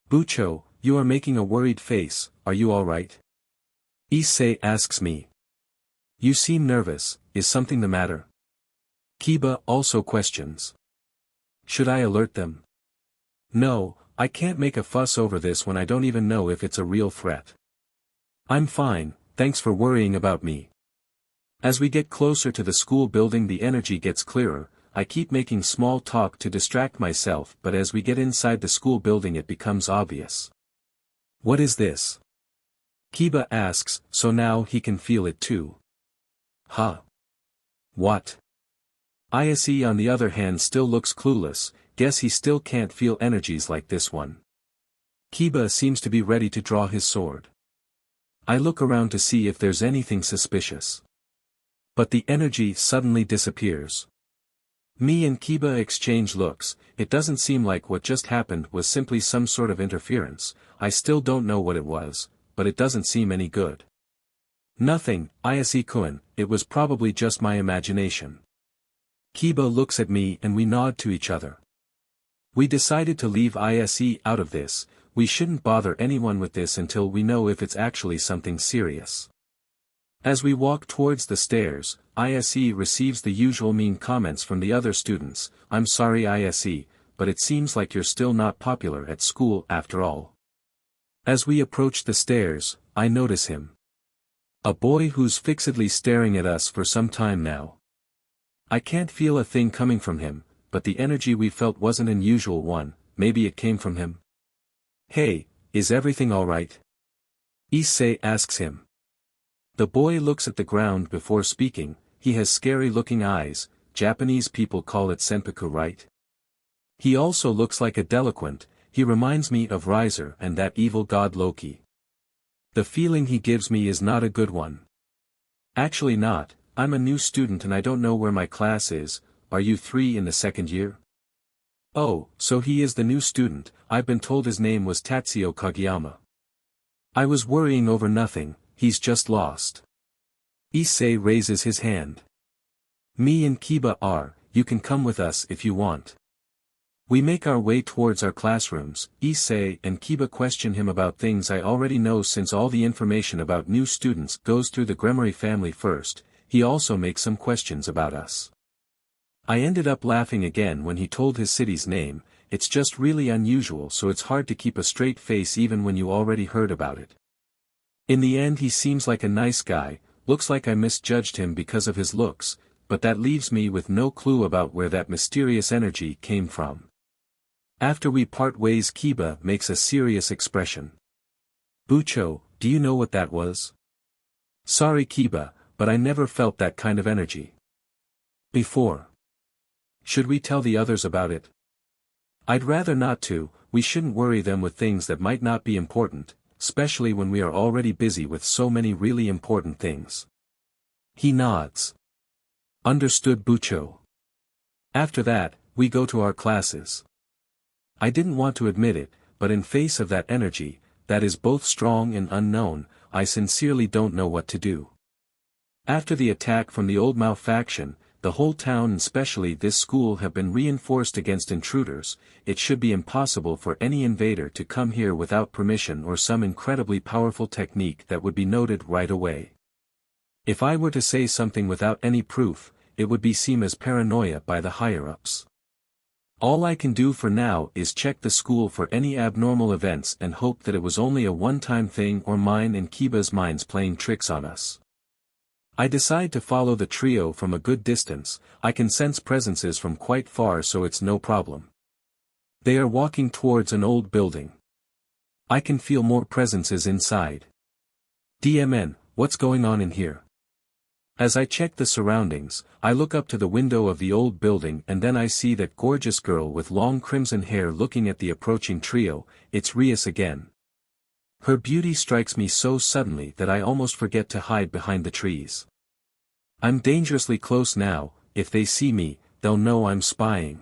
Bucho, you are making a worried face, are you alright? Issei asks me. You seem nervous, is something the matter? Kiba also questions. Should I alert them? No, I can't make a fuss over this when I don't even know if it's a real threat. I'm fine, thanks for worrying about me. As we get closer to the school building the energy gets clearer, I keep making small talk to distract myself but as we get inside the school building it becomes obvious. What is this? Kiba asks, so now he can feel it too. Huh? What? Issei on the other hand still looks clueless, guess he still can't feel energies like this one. Kiba seems to be ready to draw his sword. I look around to see if there's anything suspicious. But the energy suddenly disappears. Me and Kiba exchange looks, it doesn't seem like what just happened was simply some sort of interference, I still don't know what it was, but it doesn't seem any good. Nothing, Issei-kun, it was probably just my imagination. Kiba looks at me and we nod to each other. We decided to leave Issei out of this, we shouldn't bother anyone with this until we know if it's actually something serious. As we walk towards the stairs, Issei receives the usual mean comments from the other students, I'm sorry Issei, but it seems like you're still not popular at school after all. As we approach the stairs, I notice him. A boy who's fixedly staring at us for some time now. I can't feel a thing coming from him, but the energy we felt wasn't an unusual one, maybe it came from him. Hey, is everything alright? Issei asks him. The boy looks at the ground before speaking, he has scary-looking eyes, Japanese people call it senpaku, right? He also looks like a delinquent, he reminds me of Riser and that evil god Loki. The feeling he gives me is not a good one. Actually not, I'm a new student and I don't know where my class is. Are you 3 in the second year? Oh, so he is the new student. I've been told his name was Tatsuo Kageyama. I was worrying over nothing, he's just lost. Issei raises his hand. Me and Kiba are, you can come with us if you want. We make our way towards our classrooms. Issei and Kiba question him about things I already know since all the information about new students goes through the Gremory family first. He also makes some questions about us. I ended up laughing again when he told his city's name. It's just really unusual, so it's hard to keep a straight face even when you already heard about it. In the end he seems like a nice guy. Looks like I misjudged him because of his looks, but that leaves me with no clue about where that mysterious energy came from. After we part ways, Kiba makes a serious expression. Bucho, do you know what that was? Sorry Kiba, but I never felt that kind of energy before. Should we tell the others about it? I'd rather not to. We shouldn't worry them with things that might not be important, especially when we are already busy with so many really important things. He nods. Understood Bucho. After that, we go to our classes. I didn't want to admit it, but in face of that energy, that is both strong and unknown, I sincerely don't know what to do. After the attack from the old Mao faction, the whole town and especially this school have been reinforced against intruders. It should be impossible for any invader to come here without permission or some incredibly powerful technique that would be noted right away. If I were to say something without any proof, it would be seen as paranoia by the higher-ups. All I can do for now is check the school for any abnormal events and hope that it was only a one-time thing or mine and Kiba's minds playing tricks on us. I decide to follow the trio from a good distance. I can sense presences from quite far, so it's no problem. They are walking towards an old building. I can feel more presences inside. DMN, what's going on in here? As I check the surroundings, I look up to the window of the old building and then I see that gorgeous girl with long crimson hair looking at the approaching trio. It's Rias again. Her beauty strikes me so suddenly that I almost forget to hide behind the trees. I'm dangerously close now. If they see me, they'll know I'm spying.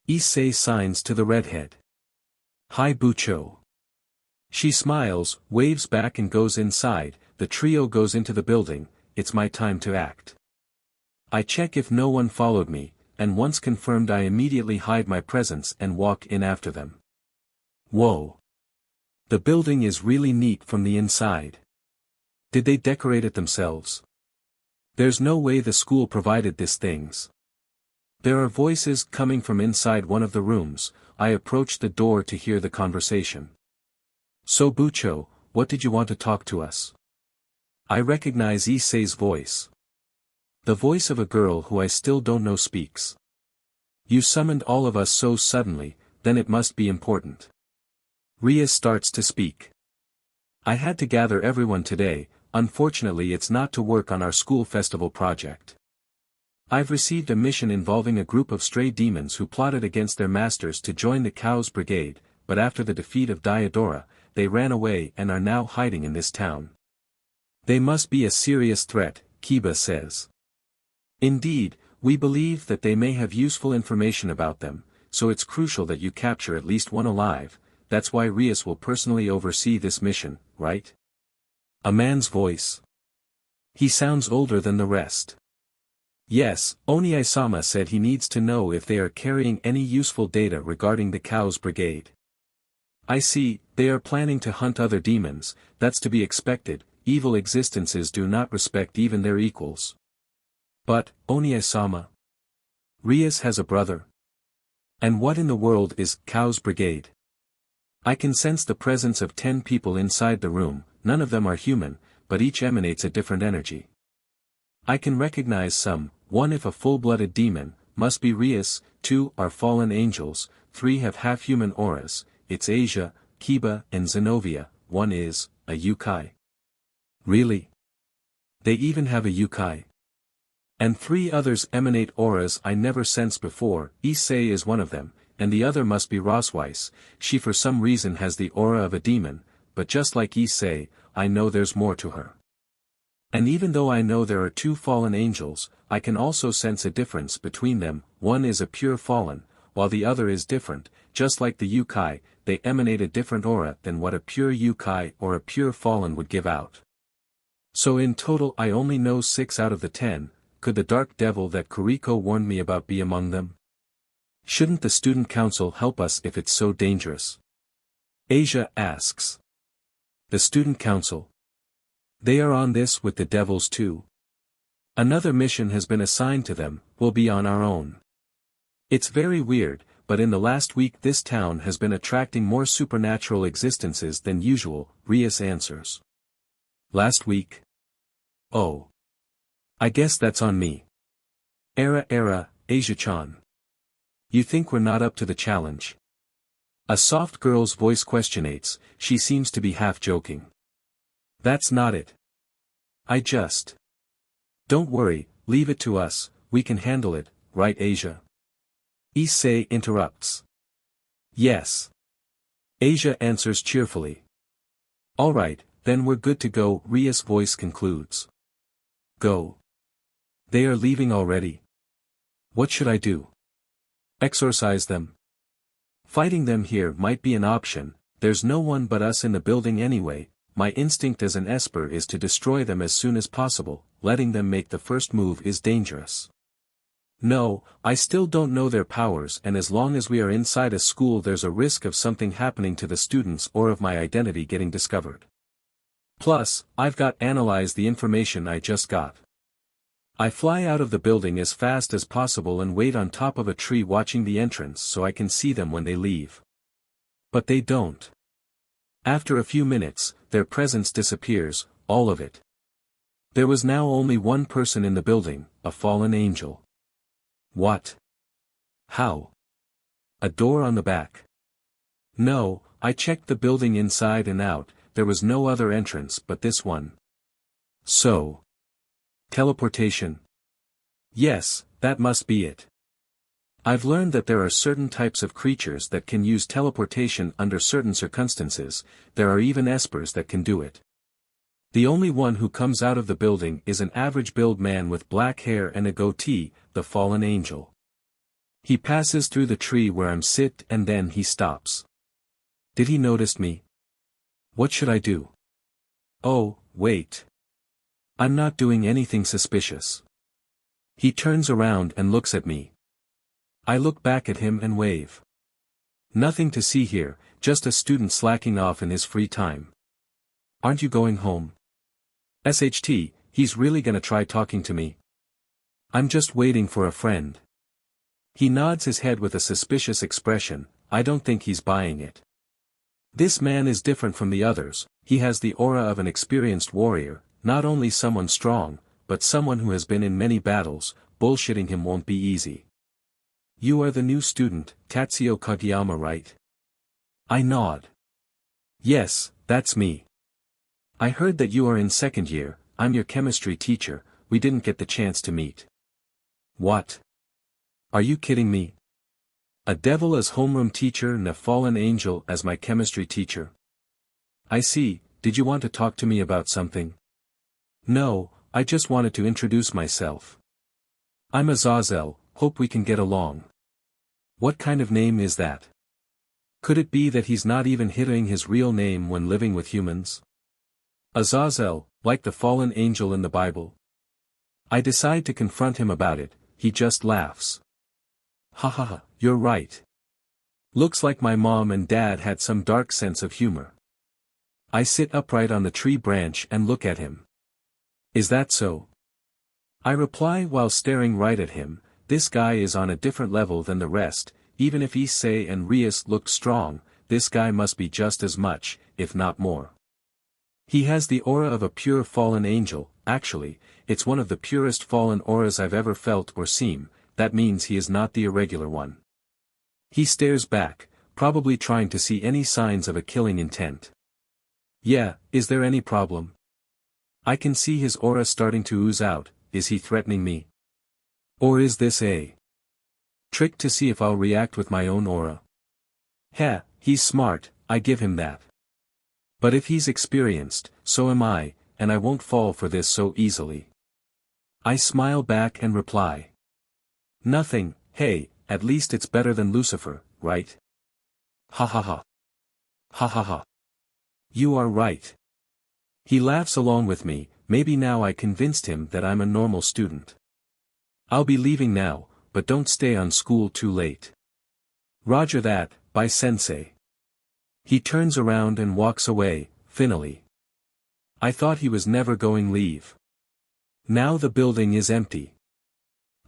Issei signs to the redhead. Hi Bucho. She smiles, waves back and goes inside. The trio goes into the building. It's my time to act. I check if no one followed me, and once confirmed I immediately hide my presence and walk in after them. Whoa! The building is really neat from the inside. Did they decorate it themselves? There's no way the school provided these things. There are voices coming from inside one of the rooms. I approach the door to hear the conversation. So Bucho, what did you want to talk to us? I recognize Issei's voice. The voice of a girl who I still don't know speaks. You summoned all of us so suddenly, then it must be important. Rias starts to speak. I had to gather everyone today. Unfortunately it's not to work on our school festival project. I've received a mission involving a group of stray demons who plotted against their masters to join the Chaos Brigade, but after the defeat of Diodora, they ran away and are now hiding in this town. They must be a serious threat, Kiba says. Indeed, we believe that they may have useful information about them, so it's crucial that you capture at least one alive. That's why Rias will personally oversee this mission, right? A man's voice. He sounds older than the rest. Yes, Onie-sama said he needs to know if they are carrying any useful data regarding the Chaos Brigade. I see, they are planning to hunt other demons. That's to be expected. Evil existences do not respect even their equals. But, Onie-sama, Rias has a brother. And what in the world is Chaos Brigade? I can sense the presence of 10 people inside the room. None of them are human, but each emanates a different energy. I can recognize some. 1 if a full-blooded demon, must be Rias. 2 are fallen angels. 3 have half-human auras. It's Asia, Kiba and Zenobia. 1 is a yokai. Really? They even have a yokai? And 3 others emanate auras I never sensed before. Issei is one of them, and the other must be Rossweisse. She for some reason has the aura of a demon, but just like Issei, I know there's more to her. And even though I know there are two fallen angels, I can also sense a difference between them. One is a pure fallen, while the other is different. Just like the yokai, they emanate a different aura than what a pure yokai or a pure fallen would give out. So in total I only know 6 out of the 10. Could the dark devil that Kuriko warned me about be among them? Shouldn't the student council help us if it's so dangerous? Asia asks. The student council. They are on this with the devils too. Another mission has been assigned to them, we'll be on our own. It's very weird, but in the last week this town has been attracting more supernatural existences than usual, Rias answers. Last week? Oh. I guess that's on me. Asia-chan. You think we're not up to the challenge? A soft girl's voice questionates, she seems to be half joking. That's not it. Don't worry, leave it to us, we can handle it, right Asia? Issei interrupts. Yes. Asia answers cheerfully. Alright, then we're good to go, Rias' voice concludes. Go. They are leaving already. What should I do? Exorcise them. Fighting them here might be an option, there's no one but us in the building anyway. My instinct as an Esper is to destroy them as soon as possible, letting them make the first move is dangerous. No, I still don't know their powers and as long as we are inside a school there's a risk of something happening to the students or of my identity getting discovered. Plus, I've got to analyze the information I just got. I fly out of the building as fast as possible and wait on top of a tree watching the entrance so I can see them when they leave. But they don't. After a few minutes, their presence disappears, all of it. There was now only one person in the building, a fallen angel. What? How? A door on the back. No, I checked the building inside and out, there was no other entrance but this one. So. Teleportation. Yes, that must be it. I've learned that there are certain types of creatures that can use teleportation under certain circumstances, there are even espers that can do it. The only one who comes out of the building is an average-build man with black hair and a goatee, the fallen angel. He passes through the tree where I'm sit and then he stops. Did he notice me? What should I do? Oh, wait. I'm not doing anything suspicious. He turns around and looks at me. I look back at him and wave. Nothing to see here, just a student slacking off in his free time. Aren't you going home? SHT, he's really gonna try talking to me. I'm just waiting for a friend. He nods his head with a suspicious expression, I don't think he's buying it. This man is different from the others, he has the aura of an experienced warrior, not only someone strong, but someone who has been in many battles, bullshitting him won't be easy. You are the new student, Tatsuo Kageyama, right? I nod. Yes, that's me. I heard that you are in second year, I'm your chemistry teacher, we didn't get the chance to meet. What? Are you kidding me? A devil as homeroom teacher and a fallen angel as my chemistry teacher. I see, did you want to talk to me about something? No, I just wanted to introduce myself. I'm Azazel, hope we can get along. What kind of name is that? Could it be that he's not even hitting his real name when living with humans? Azazel, like the fallen angel in the Bible. I decide to confront him about it, he just laughs. Haha, you're right. Looks like my mom and dad had some dark sense of humor. I sit upright on the tree branch and look at him. Is that so? I reply while staring right at him, this guy is on a different level than the rest, even if Issei and Rias look strong, this guy must be just as much, if not more. He has the aura of a pure fallen angel, actually, it's one of the purest fallen auras I've ever felt or seen, that means he is not the irregular one. He stares back, probably trying to see any signs of a killing intent. Yeah, is there any problem? I can see his aura starting to ooze out, is he threatening me? Or is this a trick to see if I'll react with my own aura? Heh, he's smart, I give him that. But if he's experienced, so am I, and I won't fall for this so easily. I smile back and reply. Nothing, hey, at least it's better than Lucifer, right? Ha ha ha. Ha ha ha. You are right. He laughs along with me. Maybe now I convinced him that I'm a normal student. I'll be leaving now, but don't stay on school too late. Roger that, bye sensei. He turns around and walks away, finally. I thought he was never going leave. Now the building is empty.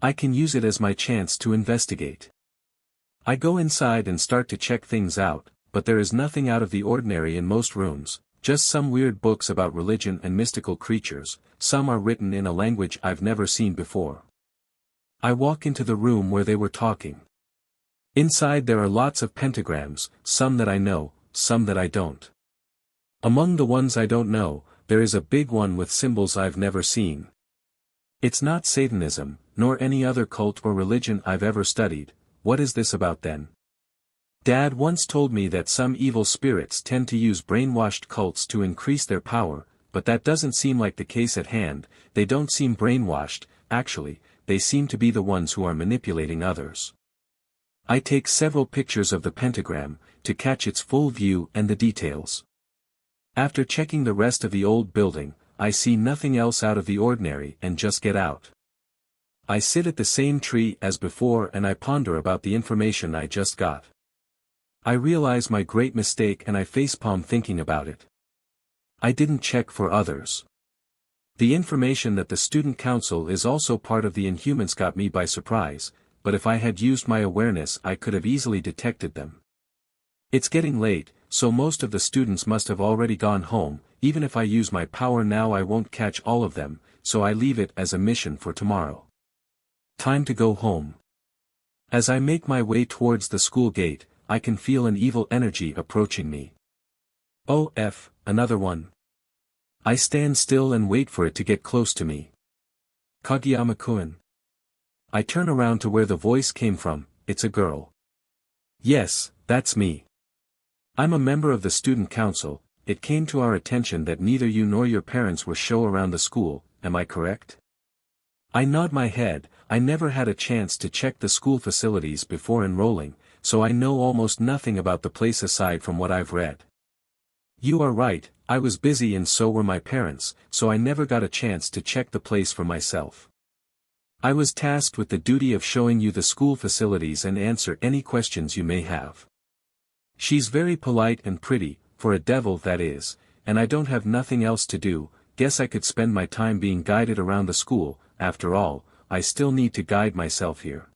I can use it as my chance to investigate. I go inside and start to check things out, but there is nothing out of the ordinary in most rooms, just some weird books about religion and mystical creatures. Some are written in a language I've never seen before. I walk into the room where they were talking. Inside there are lots of pentagrams, some that I know, some that I don't. Among the ones I don't know, there is a big one with symbols I've never seen. It's not Satanism, nor any other cult or religion I've ever studied. What is this about then? Dad once told me that some evil spirits tend to use brainwashed cults to increase their power, but that doesn't seem like the case at hand. They don't seem brainwashed, actually, they seem to be the ones who are manipulating others. I take several pictures of the pentagram, to catch its full view and the details. After checking the rest of the old building, I see nothing else out of the ordinary and just get out. I sit at the same tree as before and I ponder about the information I just got. I realize my great mistake and I facepalm thinking about it. I didn't check for others. The information that the student council is also part of the Inhumans got me by surprise, but if I had used my awareness I could have easily detected them. It's getting late, so most of the students must have already gone home. Even if I use my power now I won't catch all of them, so I leave it as a mission for tomorrow. Time to go home. As I make my way towards the school gate, I can feel an evil energy approaching me. Oh another one. I stand still and wait for it to get close to me. Kageyama-kun. I turn around to where the voice came from. It's a girl. Yes, that's me. I'm a member of the student council. It came to our attention that neither you nor your parents were shown around the school, am I correct? I nod my head. I never had a chance to check the school facilities before enrolling, so I know almost nothing about the place aside from what I've read. You are right, I was busy and so were my parents, so I never got a chance to check the place for myself. I was tasked with the duty of showing you the school facilities and answer any questions you may have. She's very polite and pretty, for a devil that is, and I don't have nothing else to do. Guess I could spend my time being guided around the school. After all, I still need to guide myself here.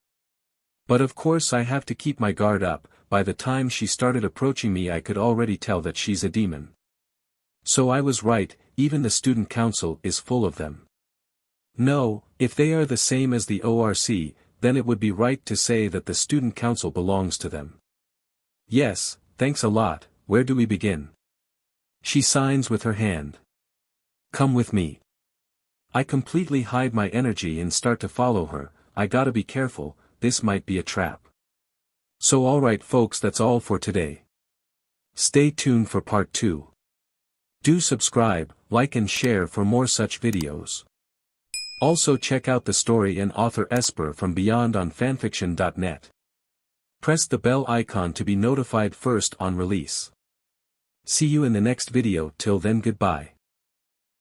But of course I have to keep my guard up. By the time she started approaching me I could already tell that she's a demon. So I was right, even the student council is full of them. No, if they are the same as the ORC, then it would be right to say that the student council belongs to them. Yes, thanks a lot. Where do we begin? She signs with her hand. Come with me. I completely hide my energy and start to follow her. I gotta be careful, this might be a trap. So alright folks, that's all for today. Stay tuned for part 2. Do subscribe, like and share for more such videos. Also check out the story and author Esper-from-beyond on FANFICTIONnet. Press the bell icon to be notified first on release. See you in the next video. Till then, goodbye.